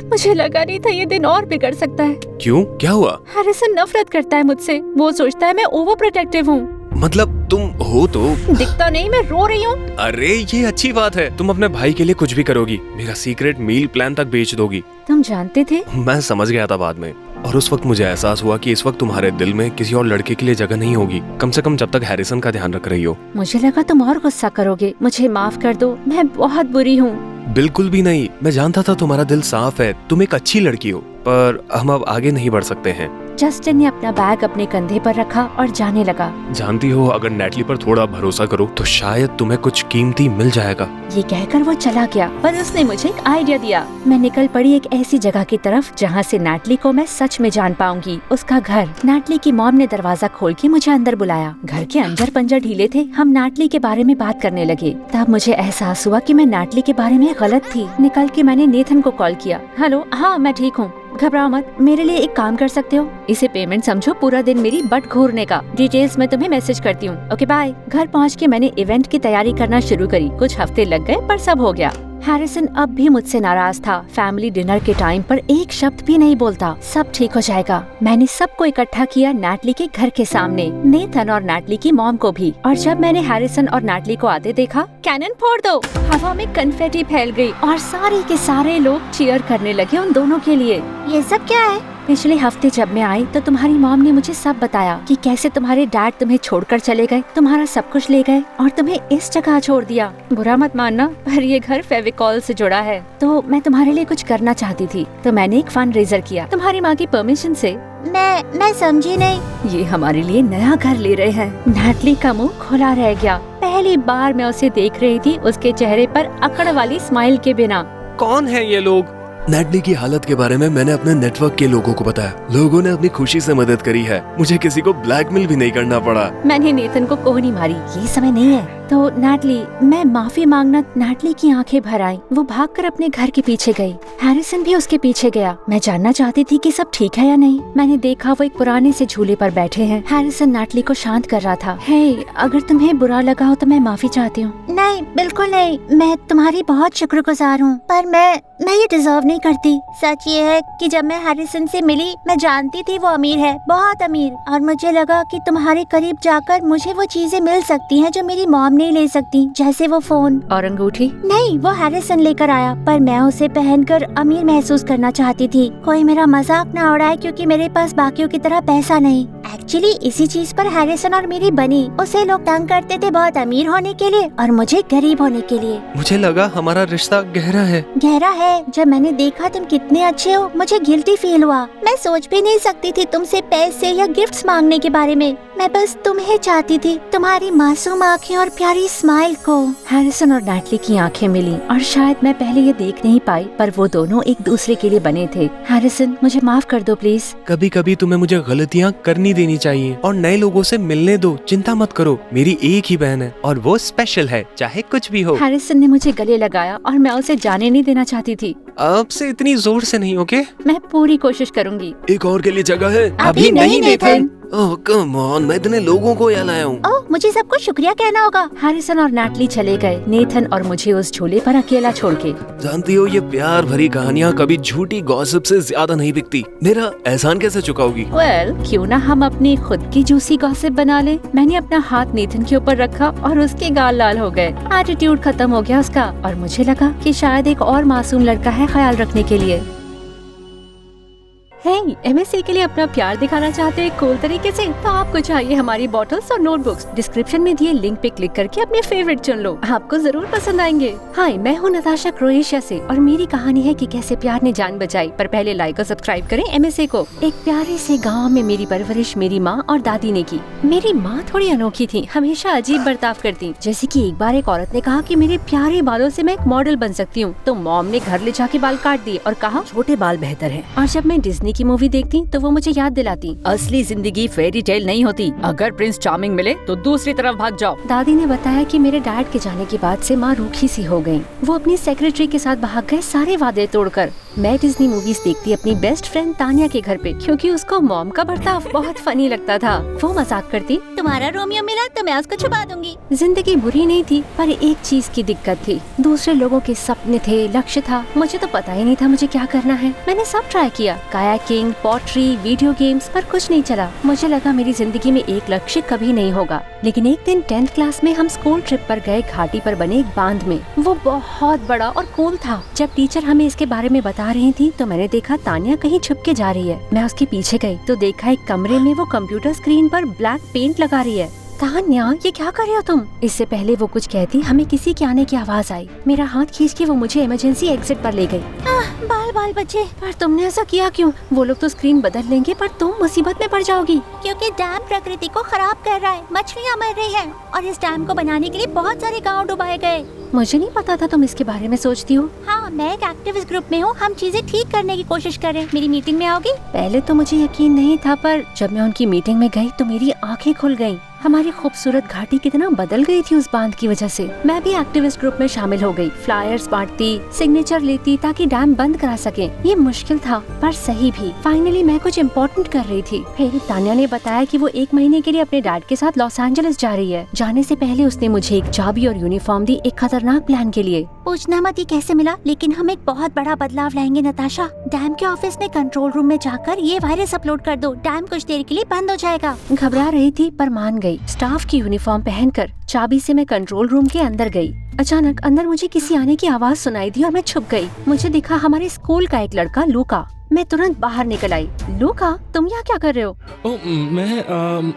मुझे लगा नहीं था ये दिन और बिगड़ सकता है। क्यों, क्या हुआ? हैरिसन नफरत करता है मुझसे। वो सोचता है मैं ओवर प्रोटेक्टिव हूँ। मतलब तुम हो तो? दिखता नहीं, मैं रो रही हूँ। अरे ये अच्छी बात है, तुम अपने भाई के लिए कुछ भी करोगी। मेरा सीक्रेट मील प्लान तक बेच दोगी। तुम जानते थे? मैं समझ गया था बाद में, और उस वक्त मुझे एहसास हुआ कि इस वक्त तुम्हारे दिल में किसी और लड़के के लिए जगह नहीं होगी, कम से कम जब तक हैरिसन का ध्यान रख रही हो। मुझे लगा तुम और गुस्सा करोगे। मुझे माफ कर दो, मैं बहुत बुरी हूँ। बिल्कुल भी नहीं, मैं जानता था तुम्हारा दिल साफ है, तुम एक अच्छी लड़की हो, पर हम अब आगे नहीं बढ़ सकते हैं। जस्टिन ने अपना बैग अपने कंधे पर रखा और जाने लगा। जानती हो, अगर नैटली पर थोड़ा भरोसा करो तो शायद तुम्हें कुछ कीमती मिल जाएगा। ये कहकर वो चला गया, पर उसने मुझे एक आइडिया दिया। मैं निकल पड़ी एक ऐसी जगह की तरफ जहाँ से नैटली को मैं सच में जान पाऊंगी। उसका घर। नैटली की मॉम ने दरवाजा खोल के मुझे अंदर बुलाया। घर के अंदर पंजर ढीले थे। हम नैटली के बारे में बात करने लगे। तब मुझे एहसास हुआ कि मैं नैटली के बारे में गलत थी। निकल के मैंने नेथन को कॉल किया। हेलो, हाँ मैं ठीक हूँ, घबराओ मत। मेरे लिए एक काम कर सकते हो? इसे पेमेंट समझो, पूरा दिन मेरी बट घूरने का। डिटेल्स मैं तुम्हें मैसेज करती हूँ। Okay bye. घर पहुँच के मैंने इवेंट की तैयारी करना शुरू करी। कुछ हफ्ते लग गए पर सब हो गया। हैरिसन अब भी मुझसे नाराज था। फैमिली डिनर के टाइम पर एक शब्द भी नहीं बोलता। सब ठीक हो जाएगा। मैंने सबको इकट्ठा किया नैटली के घर के सामने, नेथन और नैटली की मॉम को भी। और जब मैंने हैरिसन और नैटली को आते देखा, कैनन फोड़ दो। हवा में कन्फेटी फैल गई और सारे के सारे लोग चीयर करने लगे उन दोनों के लिए। ये सब क्या है? पिछले हफ्ते जब मैं आई तो तुम्हारी मॉम ने मुझे सब बताया कि कैसे तुम्हारे डैड तुम्हें छोड़कर चले गए, तुम्हारा सब कुछ ले गए और तुम्हें इस जगह छोड़ दिया। बुरा मत मानना, पर ये घर फेविकॉल से जुड़ा है। तो मैं तुम्हारे लिए कुछ करना चाहती थी, तो मैंने एक फंड रेजर किया। तुम्हारी माँ की परमिशन से मैं समझी नहीं। ये हमारे लिए नया घर ले रहे हैं। नैटली का मुंह खुला रह गया। पहली बार मैं उसे देख रही थी उसके चेहरे पर अकड़ वाली स्माइल के बिना। कौन है ये लोग? नैटली की हालत के बारे में मैंने अपने नेटवर्क के लोगों को बताया। लोगों ने अपनी खुशी से मदद करी है। मुझे किसी को ब्लैकमेल भी नहीं करना पड़ा। मैंने नेथन को कोहनी मारी, ये समय नहीं है। तो नैटली, मैं माफी मांगना। नैटली की आंखें भर आई। वो भागकर अपने घर के पीछे गई। हैरिसन भी उसके पीछे गया। मैं जानना चाहती थी कि सब ठीक है या नहीं। मैंने देखा वो एक पुराने से झूले पर बैठे हैं। हैरिसन नैटली को शांत कर रहा था। हे, अगर तुम्हें बुरा लगा हो तो मैं माफी चाहती हूँ। नहीं, बिल्कुल नहीं। मैं तुम्हारी बहुत शुक्रगुजार हूँ, पर मैं ये डिजर्व नहीं करती। सच ये है कि जब मैं हैरिसन से मिली, मैं जानती थी वो अमीर है, बहुत अमीर, और मुझे लगा कि तुम्हारे करीब जाकर मुझे वो चीजें मिल सकती हैं जो मेरी मॉम नहीं ले सकती, जैसे वो फोन और अंगूठी। नहीं, वो हैरिसन लेकर आया, पर मैं उसे पहनकर अमीर महसूस करना चाहती थी। कोई मेरा मजाक न उड़ाए क्योंकि मेरे पास बाकियों की तरह पैसा नहीं। एक्चुअली इसी चीज पर हैरिसन और मेरी बनी। उसे लोग तंग करते थे बहुत अमीर होने के लिए और मुझे गरीब होने के लिए। मुझे लगा हमारा रिश्ता गहरा है। गहरा है। जब मैंने देखा तुम कितने अच्छे हो, मुझे गिल्टी फील हुआ। मैं सोच भी नहीं सकती थी तुमसे पैसे या गिफ्ट्स मांगने के बारे में। मैं बस तुम्हें चाहती थी, तुम्हारी मासूम आँखें और प्यारी स्माइल को। हैरिसन और नैटली की आंखें मिली और शायद मैं पहले ये देख नहीं पाई, पर वो दोनों एक दूसरे के लिए बने थे। हैरिसन, मुझे माफ कर दो प्लीज। कभी कभी तुम्हें मुझे गलतियाँ करनी देनी चाहिए और नए लोगों से मिलने दो। चिंता मत करो, मेरी एक ही बहन है और वो स्पेशल है, चाहे कुछ भी हो। हैरिसन ने मुझे गले लगाया और मैं उसे जाने नहीं देना चाहती थी। आपसे इतनी जोर से नहीं, ओके? मैं पूरी कोशिश करूंगी। एक और के लिए जगह है? अभी नहीं, नेथन। ओह कम ऑन, मैं इतने लोगों को यहाँ लाया हूँ। ओह, मुझे सबको शुक्रिया कहना होगा। हैरिसन और नैटली चले गए, नेथन और मुझे उस झूले पर अकेला छोड़ के। जानती हो, ये प्यार भरी कहानियाँ कभी झूठी गॉसिप से ज्यादा नहीं बिकती। मेरा एहसान कैसे चुकाओगी? वेल, क्यों ना हम अपनी खुद की जूसी गॉसिप बना ले। मैंने अपना हाथ नेथन के ऊपर रखा और उसके गाल लाल हो गए। एटीट्यूड खत्म हो गया उसका और मुझे लगा कि शायद एक और मासूम लड़का है ख्याल रखने के लिए। हे, एमएससी के लिए अपना प्यार दिखाना चाहते हैं कूल तरीके से, तो आपको चाहिए हमारी बॉटल्स और नोटबुक्स। डिस्क्रिप्शन में दिए लिंक पे क्लिक करके अपने फेवरेट चुन लो, आपको जरूर पसंद आएंगे। हाय, मैं हूँ नताशा क्रोएशिया से और मेरी कहानी है कि कैसे प्यार ने जान बचाई। पर पहले लाइक और सब्सक्राइब करें एमएसए को। एक प्यारे से गाँव में मेरी परवरिश मेरी माँ और दादी ने की। मेरी माँ थोड़ी अनोखी थी, हमेशा अजीब बर्ताव करती। जैसे कि एक बार एक औरत ने कहा कि मेरे प्यारे बालों से मैं एक मॉडल बन सकती हूँ, तो मॉम ने घर ले जाके बाल काट दिए और कहा छोटे बाल बेहतर है। और जब मैं डिज्नी की मूवी देखती तो वो मुझे याद दिलाती, असली जिंदगी फेरी टेल नहीं होती, अगर प्रिंस चार्मिंग मिले तो दूसरी तरफ भाग जाओ। दादी ने बताया कि मेरे डैड के जाने के बाद से माँ रूखी सी हो गयी। वो अपनी सेक्रेटरी के साथ भाग गए सारे वादे तोड़कर। मैं डिज्नी मूवीज देखती अपनी बेस्ट फ्रेंड तानिया के घर पे, क्योंकि उसको मॉम का बर्ताव बहुत फनी लगता था। वो मजाक करती, तुम्हारा रोमियो मिला तो मैं उसको छुपा दूंगी। जिंदगी बुरी नहीं थी, पर एक चीज की दिक्कत थी, दूसरे लोगों के सपने थे, लक्ष्य था। मुझे तो पता ही नहीं था मुझे क्या करना है। मैंने सब ट्राई किया, कायाकिंग, पॉटरी, वीडियो गेम्स, पर कुछ नहीं चला। मुझे लगा मेरी जिंदगी में एक लक्ष्य कभी नहीं होगा। लेकिन एक दिन 10th क्लास में हम स्कूल ट्रिप पर गए घाटी पर बने एक बांध में। वो बहुत बड़ा और कूल था। जब टीचर हमें इसके बारे में बता रही थी तो मैंने देखा तानिया कहीं छुप के जा रही है। मैं उसके पीछे गई तो देखा एक कमरे में वो कंप्यूटर स्क्रीन पर ब्लैक पेंट लगा रही है। तान्या, ये क्या कर रहे हो तुम? इससे पहले वो कुछ कहती, हमें किसी के आने की आवाज आई। मेरा हाथ खींच के वो मुझे इमरजेंसी एग्जिट पर ले गई। बाल बाल बच्चे। पर तुमने ऐसा किया क्यों? वो लोग तो स्क्रीन बदल लेंगे पर तुम मुसीबत में पड़ जाओगी। क्योंकि डैम प्रकृति को खराब कर रहा है, मछलियाँ मर रही हैं और इस डैम को बनाने के लिए बहुत सारे गाँव डुबाए गए। मुझे नहीं पता था तुम इसके बारे में सोचती हो। हाँ, मैं एक एक्टिविस्ट ग्रुप में हूँ, हम चीजें ठीक करने की कोशिश कर रहे हैं। मेरी मीटिंग में आओगी? पहले तो मुझे यकीन नहीं था, पर जब मैं उनकी मीटिंग में गई तो मेरी आंखें खुल गईं। हमारी खूबसूरत घाटी कितना बदल गई थी उस बांध की वजह से। मैं भी एक्टिविस्ट ग्रुप में शामिल हो गई, फ्लायर्स बांटती, सिग्नेचर लेती ताकि डैम बंद करा सके। ये मुश्किल था पर सही भी। फाइनली मैं कुछ इम्पोर्टेंट कर रही थी। फिर तान्या ने बताया कि वो 1 महीने के लिए अपने डैड के साथ लॉस एंजलिस जा रही है। जाने से पहले उसने मुझे एक चाबी और यूनिफॉर्म दी, एक खतरनाक प्लान के लिए। पूछना मत ये कैसे मिला, लेकिन हम एक बहुत बड़ा बदलाव लाएंगे नताशा। डैम के ऑफिस में कंट्रोल रूम में जाकर ये वायरस अपलोड कर दो, डैम कुछ देर के लिए बंद हो जाएगा। घबरा रही थी पर मान गई। स्टाफ की यूनिफॉर्म पहनकर चाबी से मैं कंट्रोल रूम के अंदर गई। अचानक अंदर मुझे किसी आने की आवाज सुनाई दी और मैं छुप गई। मुझे दिखा हमारे स्कूल का एक लड़का लूका। मैं तुरंत बाहर निकल आई। लूका, तुम यहाँ क्या कर रहे हो?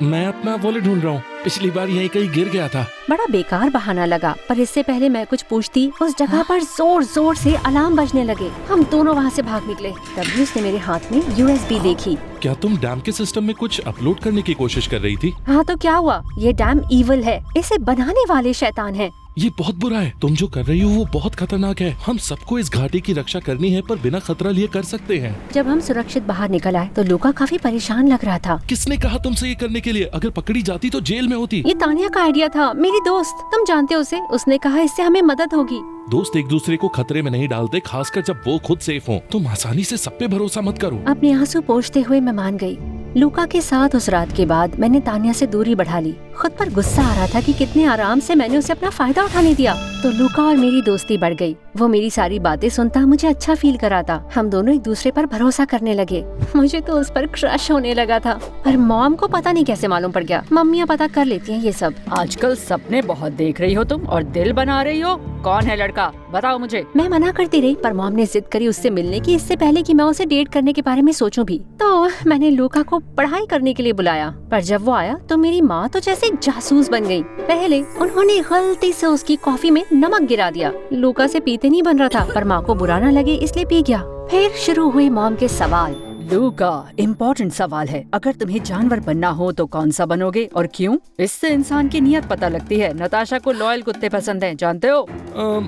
मैं अपना वॉलेट ढूंढ रहा हूँ। पिछली बार यहीं कहीं गिर गया था। बड़ा बेकार बहाना लगा, पर इससे पहले मैं कुछ पूछती उस जगह पर जोर जोर से अलार्म बजने लगे। हम दोनों वहाँ से भाग निकले। तभी उसने मेरे हाथ में USB देखी। क्या तुम डैम के सिस्टम में कुछ अपलोड करने की कोशिश कर रही थी? हाँ तो क्या हुआ? ये डैम ईविल है, इसे बनाने वाले शैतान है। ये बहुत बुरा है। तुम जो कर रही हो वो बहुत खतरनाक है। हम सबको इस घाटी की रक्षा करनी है, पर बिना खतरा लिए कर सकते हैं। जब हम सुरक्षित बाहर निकल आए तो लूका काफी परेशान लग रहा था। किसने कहा तुमसे ये करने के लिए? अगर पकड़ी जाती तो जेल में होती। ये तानिया का आइडिया था, मेरी दोस्त। तुम जानते हो उसे। उसने कहा इससे हमें मदद होगी। दोस्त एक दूसरे को खतरे में नहीं डालते, खासकर जब वो खुद सेफ हो। तुम आसानी से सब पे भरोसा मत करो। अपने आंसू पोंछते हुए मैं मान गई। लूका के साथ उस रात के बाद मैंने तानिया से दूरी बढ़ा ली। खुद पर गुस्सा आ रहा था कि कितने आराम से मैंने उसे अपना फायदा उठाने दिया। तो लूका और मेरी दोस्ती बढ़ गई। वो मेरी सारी बातें सुनता मुझे अच्छा फील कराता। हम दोनों एक दूसरे पर भरोसा करने लगे। मुझे तो उस पर क्रश होने लगा था, पर मॉम को पता नहीं कैसे मालूम पड़ गया। मम्मियाँ पता कर लेती हैं ये सब। आजकल सपने बहुत देख रही हो तुम और दिल बना रही हो। कौन है लड़का, बताओ मुझे। मैं मना करती रही, पर मॉम ने जिद करी उससे मिलने की, इससे पहले कि मैं उसे डेट करने के बारे में सोचूं भी। तो मैंने लूका को पढ़ाई करने के लिए बुलाया, पर जब वो आया तो मेरी माँ तो जैसे जासूस बन गई। पहले उन्होंने गलती से उसकी कॉफी में नमक गिरा दिया। लूका से पीते नहीं बन रहा था, पर माँ को बुरा न लगे इसलिए पी गया। फिर शुरू हुए मॉम के सवाल। लूका, इम्पोर्टेंट सवाल है। अगर तुम्हें जानवर बनना हो तो कौन सा बनोगे और क्यों? इससे इंसान की नीयत पता लगती है। नताशा को लॉयल कुत्ते पसंद हैं, जानते हो?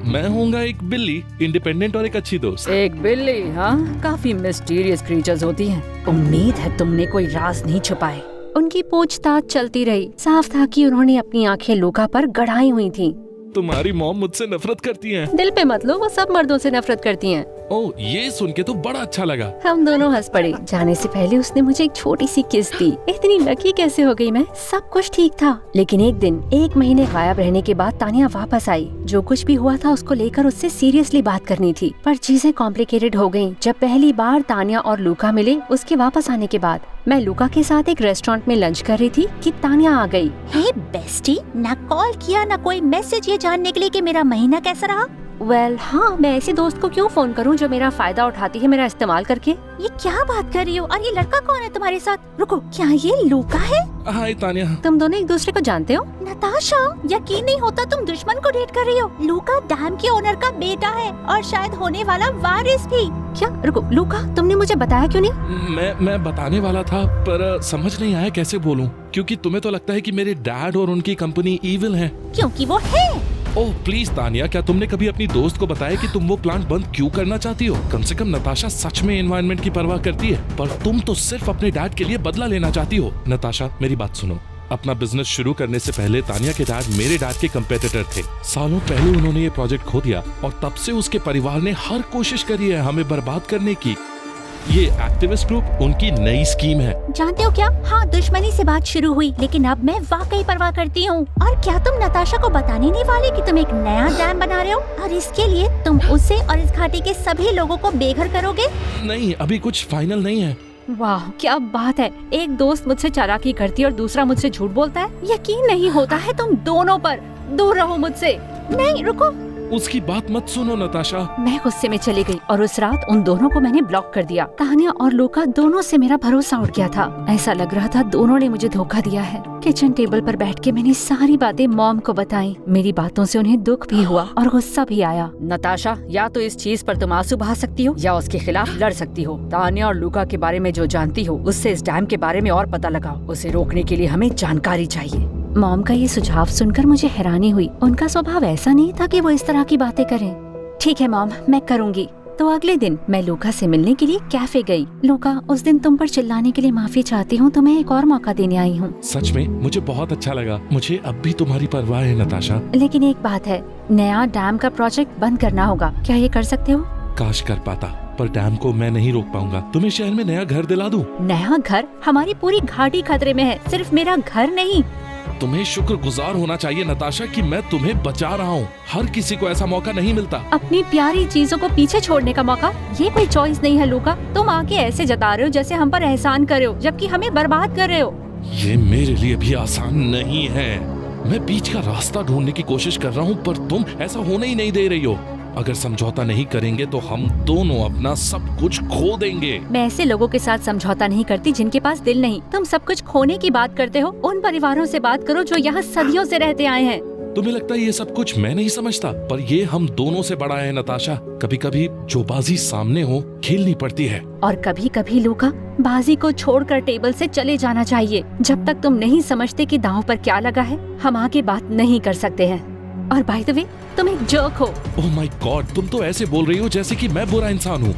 मैं होऊंगा एक बिल्ली, इंडिपेंडेंट और एक अच्छी दोस्त। एक बिल्ली? हाँ, काफी मिस्टीरियस क्रीचर्स होती हैं। उम्मीद है तुमने कोई राज नहीं छुपाए। उनकी पूछताछ चलती रही। साफ था कि उन्होंने अपनी आंखें लूका पर गड़ाई हुई थीं। तुम्हारी मॉम मुझसे नफरत करती हैं। दिल पे मत लो, वो सब मर्दों से नफरत करती हैं। ओह, ये सुन के तो बड़ा अच्छा लगा। हम दोनों हंस पड़े। जाने से पहले उसने मुझे एक छोटी सी किस दी। इतनी लकी कैसे हो गई मैं? सब कुछ ठीक था, लेकिन एक दिन 1 महीने गायब रहने के बाद तानिया वापस आई। जो कुछ भी हुआ था उसको लेकर उससे सीरियसली बात करनी थी, पर चीजें कॉम्प्लिकेटेड हो गयी। जब पहली बार तानिया और लूका मिले उसके वापस आने के बाद, मैं लूका के साथ एक रेस्टोरेंट में लंच कर रही थी कि तानिया आ गई। हे बेस्टी, ना कॉल किया ना कोई मैसेज ये जानने के लिए कि मेरा महीना कैसा रहा। हाँ, मैं ऐसे दोस्त को क्यों फोन करूं जो मेरा फायदा उठाती है मेरा इस्तेमाल करके। ये क्या बात कर रही हो? और ये लड़का कौन है तुम्हारे साथ? रुको, क्या ये लूका है? हाय तानिया। तुम दोनों एक दूसरे को जानते हो? नताशा, यकीन नहीं होता तुम दुश्मन को डेट कर रही हो। लूका डैम के ओनर का बेटा है और शायद होने वाला वारिस भी। क्या? रुको, लूका, तुमने मुझे बताया क्यों नहीं? मैं बताने वाला था, पर समझ नहीं आया कैसे बोलूं, क्योंकि तुम्हें तो लगता है कि मेरे डैड और उनकी कंपनी ईविल है। क्योंकि वो है। ओह प्लीज तानिया, क्या तुमने कभी अपनी दोस्त को बताया कि तुम वो प्लांट बंद क्यों करना चाहती हो? कम से कम नताशा सच में एनवायरनमेंट की परवाह करती है, पर तुम तो सिर्फ अपने डैड के लिए बदला लेना चाहती हो। नताशा, मेरी बात सुनो। अपना बिजनेस शुरू करने से पहले तानिया के डैड मेरे डैड के कंपेटिटर थे। सालों पहले उन्होंने ये प्रोजेक्ट खो दिया और तब से उसके परिवार ने हर कोशिश करी है हमें बर्बाद करने की। ये एक्टिविस्ट ग्रुप उनकी नई स्कीम है। जानते हो क्या? हाँ, दुश्मनी से बात शुरू हुई, लेकिन अब मैं वाकई परवाह करती हूँ। और क्या तुम नताशा को बताने नहीं वाले कि तुम एक नया डैम बना रहे हो और इसके लिए तुम उसे और इस घाटी के सभी लोगों को बेघर करोगे? नहीं, अभी कुछ फाइनल नहीं है। वाह, क्या बात है। एक दोस्त मुझसे चालाकी करती है और दूसरा मुझसे झूठ बोलता है। यकीन नहीं होता है तुम दोनों पर। दूर रहो मुझसे। नहीं, रुको। उसकी बात मत सुनो नताशा। मैं गुस्से में चली गई और उस रात उन दोनों को मैंने ब्लॉक कर दिया। तानिया और लूका दोनों से मेरा भरोसा उठ गया था। ऐसा लग रहा था दोनों ने मुझे धोखा दिया है। किचन टेबल पर बैठ के मैंने सारी बातें मॉम को बताई। मेरी बातों से उन्हें दुख भी हुआ और गुस्सा भी आया। नताशा, या तो इस चीज पर तुम आंसू बहा सकती हो या उसके खिलाफ लड़ सकती हो। तानिया और लूका के बारे में जो जानती हो उससे इस डैम के बारे में और पता लगाओ। उसे रोकने के लिए हमें जानकारी चाहिए। मॉम का ये सुझाव सुनकर मुझे हैरानी हुई। उनका स्वभाव ऐसा नहीं था कि वो इस तरह की बातें करें। ठीक है मॉम, मैं करूँगी। तो अगले दिन मैं लूका से मिलने के लिए कैफे गई। लूका, उस दिन तुम पर चिल्लाने के लिए माफी चाहती हूँ, तुम्हें एक और मौका देने आई हूँ। सच में मुझे बहुत अच्छा लगा। मुझे अब भी तुम्हारी परवाह है नताशा। लेकिन एक बात है, नया डैम का प्रोजेक्ट बंद करना होगा। क्या ये कर सकते हो? काश कर पाता, पर डैम को मैं नहीं रोक पाऊंगा। तुम्हें शहर में नया घर दिला दूं। नया घर? हमारी पूरी घाटी खतरे में है, सिर्फ मेरा घर नहीं। तुम्हें शुक्रगुजार होना चाहिए नताशा कि मैं तुम्हें बचा रहा हूँ। हर किसी को ऐसा मौका नहीं मिलता। अपनी प्यारी चीजों को पीछे छोड़ने का मौका, ये कोई चॉइस नहीं है लूका। तुम आके ऐसे जता रहे हो जैसे हम पर एहसान कर रहे हो, जबकि हमें बर्बाद कर रहे हो। ये मेरे लिए भी आसान नहीं है। मैं बीच का रास्ता ढूंढने की कोशिश कर रहा हूँ, पर तुम ऐसा होने ही नहीं दे रही हो। अगर समझौता नहीं करेंगे तो हम दोनों अपना सब कुछ खो देंगे। मैं ऐसे लोगों के साथ समझौता नहीं करती जिनके पास दिल नहीं। तुम सब कुछ खोने की बात करते हो, उन परिवारों से बात करो जो यहाँ सदियों से रहते आए हैं। तुम्हें लगता है ये सब कुछ मैं नहीं समझता, पर ये हम दोनों से बड़ा है नताशा। कभी कभी जो बाजी सामने हो खेलनी पड़ती है। और कभी कभी लूका, बाजी को छोड़कर टेबल से चले जाना चाहिए। जब तक तुम नहीं समझते कि दांव पर क्या लगा है, हम आगे बात नहीं कर सकते हैं। और बाय द वे, तुम एक जर्क हो। ओह माय गॉड, तुम तो ऐसे बोल रही हो जैसे कि मैं बुरा इंसान हूँ।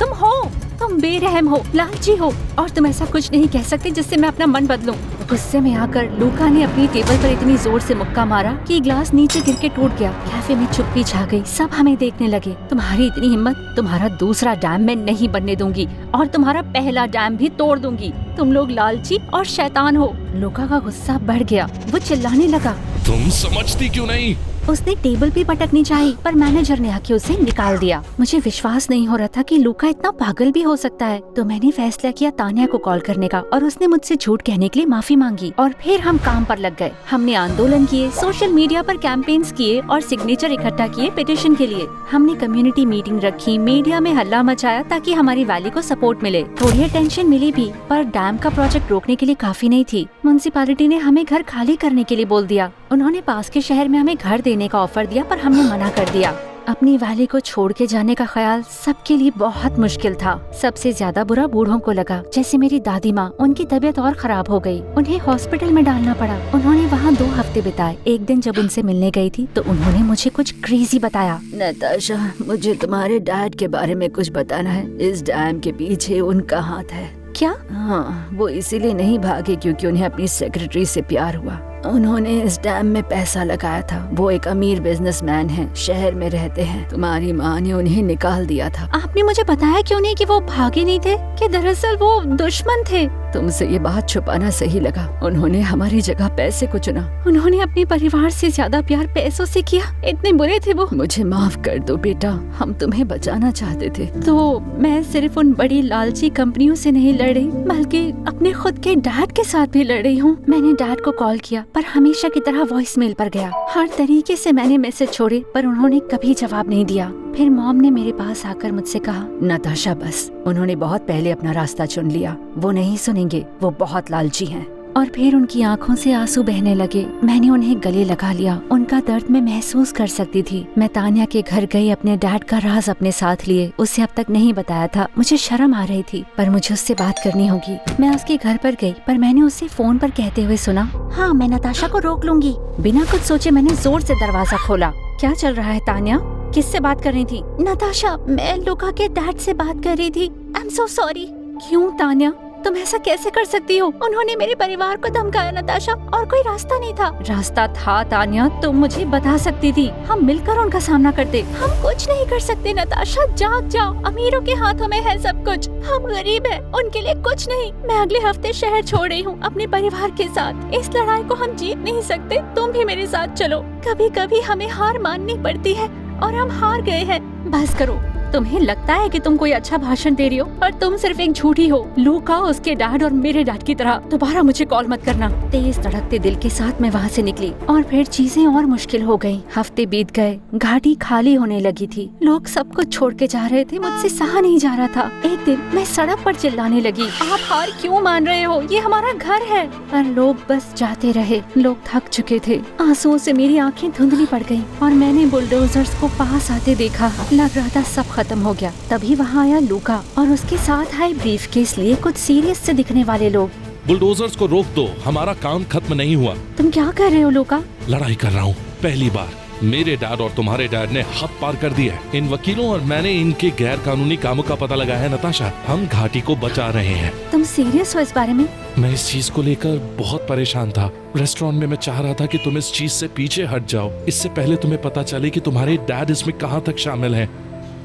तुम बेरहम हो, लालची हो, और तुम ऐसा कुछ नहीं कह सकते जिससे मैं अपना मन बदलूं। गुस्से में आकर लूका ने अपनी टेबल पर इतनी जोर से मुक्का मारा कि ग्लास नीचे गिर के टूट गया। कैफे में चुप्पी छा गई, सब हमें देखने लगे। तुम्हारी इतनी हिम्मत, तुम्हारा दूसरा डैम मैं नहीं बनने दूंगी और तुम्हारा पहला डैम भी तोड़ दूंगी। तुम लोग लालची और शैतान हो। लूका का गुस्सा बढ़ गया, वो चिल्लाने लगा। तुम समझती क्यों नहीं? उसने टेबल भी पटकनी चाहिए, पर मैनेजर ने आके उसे निकाल दिया। मुझे विश्वास नहीं हो रहा था कि लूका इतना पागल भी हो सकता है, तो मैंने फैसला किया तान्या को कॉल करने का, और उसने मुझसे झूठ कहने के लिए माफी मांगी। और फिर हम काम पर लग गए। हमने आंदोलन किए, सोशल मीडिया पर कैंपेन्स किए और सिग्नेचर इकट्ठा किए पिटीशन के लिए। हमने कम्युनिटी मीटिंग रखी, मीडिया में हल्ला मचाया ताकि हमारी वैली को सपोर्ट मिले। थोड़ी अटेंशन मिली भी, पर डैम का प्रोजेक्ट रोकने के लिए काफी नहीं थी। म्युनिसिपैलिटी ने हमें घर खाली करने के लिए बोल दिया। उन्होंने पास के शहर में हमें घर देने का ऑफर दिया, पर हमने मना कर दिया। अपनी वैली को छोड़ के जाने का ख्याल सबके लिए बहुत मुश्किल था। सबसे ज्यादा बुरा बूढ़ों को लगा, जैसे मेरी दादी माँ। उनकी तबीयत और खराब हो गई, उन्हें हॉस्पिटल में डालना पड़ा। उन्होंने वहाँ 2 हफ्ते बिताए। एक दिन जब उनसे मिलने गई थी तो उन्होंने मुझे कुछ क्रेजी बताया। नताशा, मुझे तुम्हारे डैड के बारे में कुछ बताना है। इस डैम के पीछे उनका हाथ है। क्या? हाँ, वो इसीलिए नहीं भागे क्योंकि उन्हें अपनी सेक्रेटरी से प्यार हुआ। उन्होंने इस डैम में पैसा लगाया था। वो एक अमीर बिजनेसमैन हैं, शहर में रहते हैं। तुम्हारी माँ ने उन्हें निकाल दिया था। आपने मुझे बताया क्यों नहीं कि वो भागे नहीं थे, कि दरअसल वो दुश्मन थे? तुमसे ये बात छुपाना सही लगा। उन्होंने हमारी जगह पैसे को चुना। उन्होंने अपने परिवार से ज्यादा प्यार पैसों से किया। इतने बुरे थे वो। मुझे माफ कर दो बेटा, हम तुम्हें बचाना चाहते थे। तो मैं सिर्फ उन बड़ी लालची कंपनियों से नहीं लड़ रही, बल्कि अपने खुद के डैड के साथ भी लड़ रही हूँ। मैंने डैड को कॉल किया, पर हमेशा की तरह वॉइस मेल पर गया। हर तरीके से मैंने मैसेज छोड़े, पर उन्होंने कभी जवाब नहीं दिया। फिर मॉम ने मेरे पास आकर मुझसे कहा, नताशा बस, उन्होंने बहुत पहले अपना रास्ता चुन लिया। वो नहीं सुनेंगे, वो बहुत लालची हैं। और फिर उनकी आंखों से आंसू बहने लगे। मैंने उन्हें गले लगा लिया। उनका दर्द मैं महसूस कर सकती थी। मैं तान्या के घर गई, अपने डैड का राज अपने साथ लिए। उसे अब तक नहीं बताया था। मुझे शर्म आ रही थी, पर मुझे उससे बात करनी होगी। मैं उसके घर पर गई, पर मैंने उसे फोन पर कहते हुए सुना, हाँ, मैं नताशा को रोक लूंगी। बिना कुछ सोचे मैंने जोर से दरवाजा खोला। क्या चल रहा है तान्या? किससे बात कर रही थी? नताशा, मैं लूका के डैड से बात कर रही थी। I am so sorry. क्यों तान्या, तुम ऐसा कैसे कर सकती हो? उन्होंने मेरे परिवार को धमकाया नताशा, और कोई रास्ता नहीं था। रास्ता था तान्या, तुम मुझे बता सकती थी। हम मिलकर उनका सामना करते। हम कुछ नहीं कर सकते नताशा, जाग जाओ। अमीरों के हाथों में है सब कुछ। हम गरीब हैं, उनके लिए कुछ नहीं। मैं अगले हफ्ते शहर छोड़ रही हूँ अपने परिवार के साथ। इस लड़ाई को हम जीत नहीं सकते। तुम भी मेरे साथ चलो। कभी कभी हमें हार माननी पड़ती है, और हम हार गए हैं। बस करो। तुम्हें लगता है कि तुम कोई अच्छा भाषण दे रही हो, पर तुम सिर्फ एक झूठी हो। लूका, उसके डैड और मेरे डैड की तरह। दोबारा मुझे कॉल मत करना। तेज धड़कते दिल के साथ मैं वहाँ से निकली, और फिर चीजें और मुश्किल हो गयी। हफ्ते बीत गए, घाटी खाली होने लगी थी। लोग सब कुछ छोड़ के जा रहे थे। मुझसे सहा नहीं जा रहा था। एक दिन मैं सड़क पर चिल्लाने लगी, आप हार क्यों मान रहे हो? ये हमारा घर है। पर लोग बस जाते रहे। लोग थक चुके थे। आंसुओं से मेरी आंखें धुंधली पड़ गयी, और मैंने बुलडोजर्स को पास आते देखा। लग रहा था सब खत्म हो गया। तभी वहाँ आया लूका, और उसके साथ आए ब्रीफकेस लिए कुछ सीरियस से दिखने वाले लोग। बुलडोजर्स को रोक दो, हमारा काम खत्म नहीं हुआ। तुम क्या कर रहे हो लूका? लड़ाई कर रहा हूँ। पहली बार मेरे डैड और तुम्हारे डैड ने हद पार कर दिया है। इन वकीलों और मैंने इनके गैर कानूनी कामों का पता लगाया है नताशा। हम घाटी को बचा रहे हैं। तुम सीरियस हो इस बारे में? मैं इस चीज को लेकर बहुत परेशान था। रेस्टोरेंट में मैं चाह रहा था कि तुम इस चीज से पीछे हट जाओ, इससे पहले तुम्हें पता चले कि तुम्हारे डैड इसमें कहाँ तक शामिल है।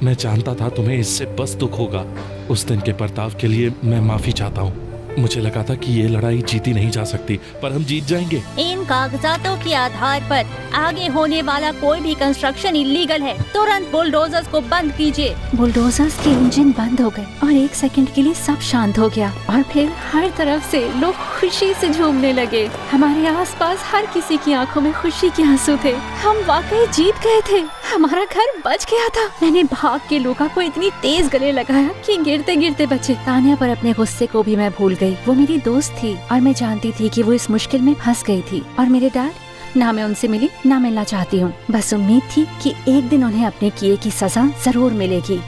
मैं जानता था तुम्हें इससे बस दुख होगा। उस दिन के बर्ताव के लिए मैं माफी चाहता हूँ। मुझे लगा था कि ये लड़ाई जीती नहीं जा सकती, पर हम जीत जाएंगे। इन कागजातों के आधार पर आगे होने वाला कोई भी कंस्ट्रक्शन इलीगल है। तुरंत बुलडोजर्स को बंद कीजिए। बुलडोजर्स के इंजन बंद हो गए और 1 सेकंड के लिए सब शांत हो गया और फिर हर तरफ से लोग खुशी से झूमने लगे। हमारे आसपास हर किसी की आंखों में खुशी के आंसू थे। हम वाकई जीत गए थे। हमारा घर बच गया था। मैंने भाग के लूका को इतनी तेज गले लगाया कि गिरते गिरते बचे। तान्या पर अपने गुस्से को भी मैं भूल गई। वो मेरी दोस्त थी और मैं जानती थी कि वो इस मुश्किल में फंस गई थी। और मेरे डैड, ना मैं उनसे मिली ना मिलना चाहती हूँ। बस उम्मीद थी कि एक दिन उन्हें अपने किए की सजा जरूर मिलेगी।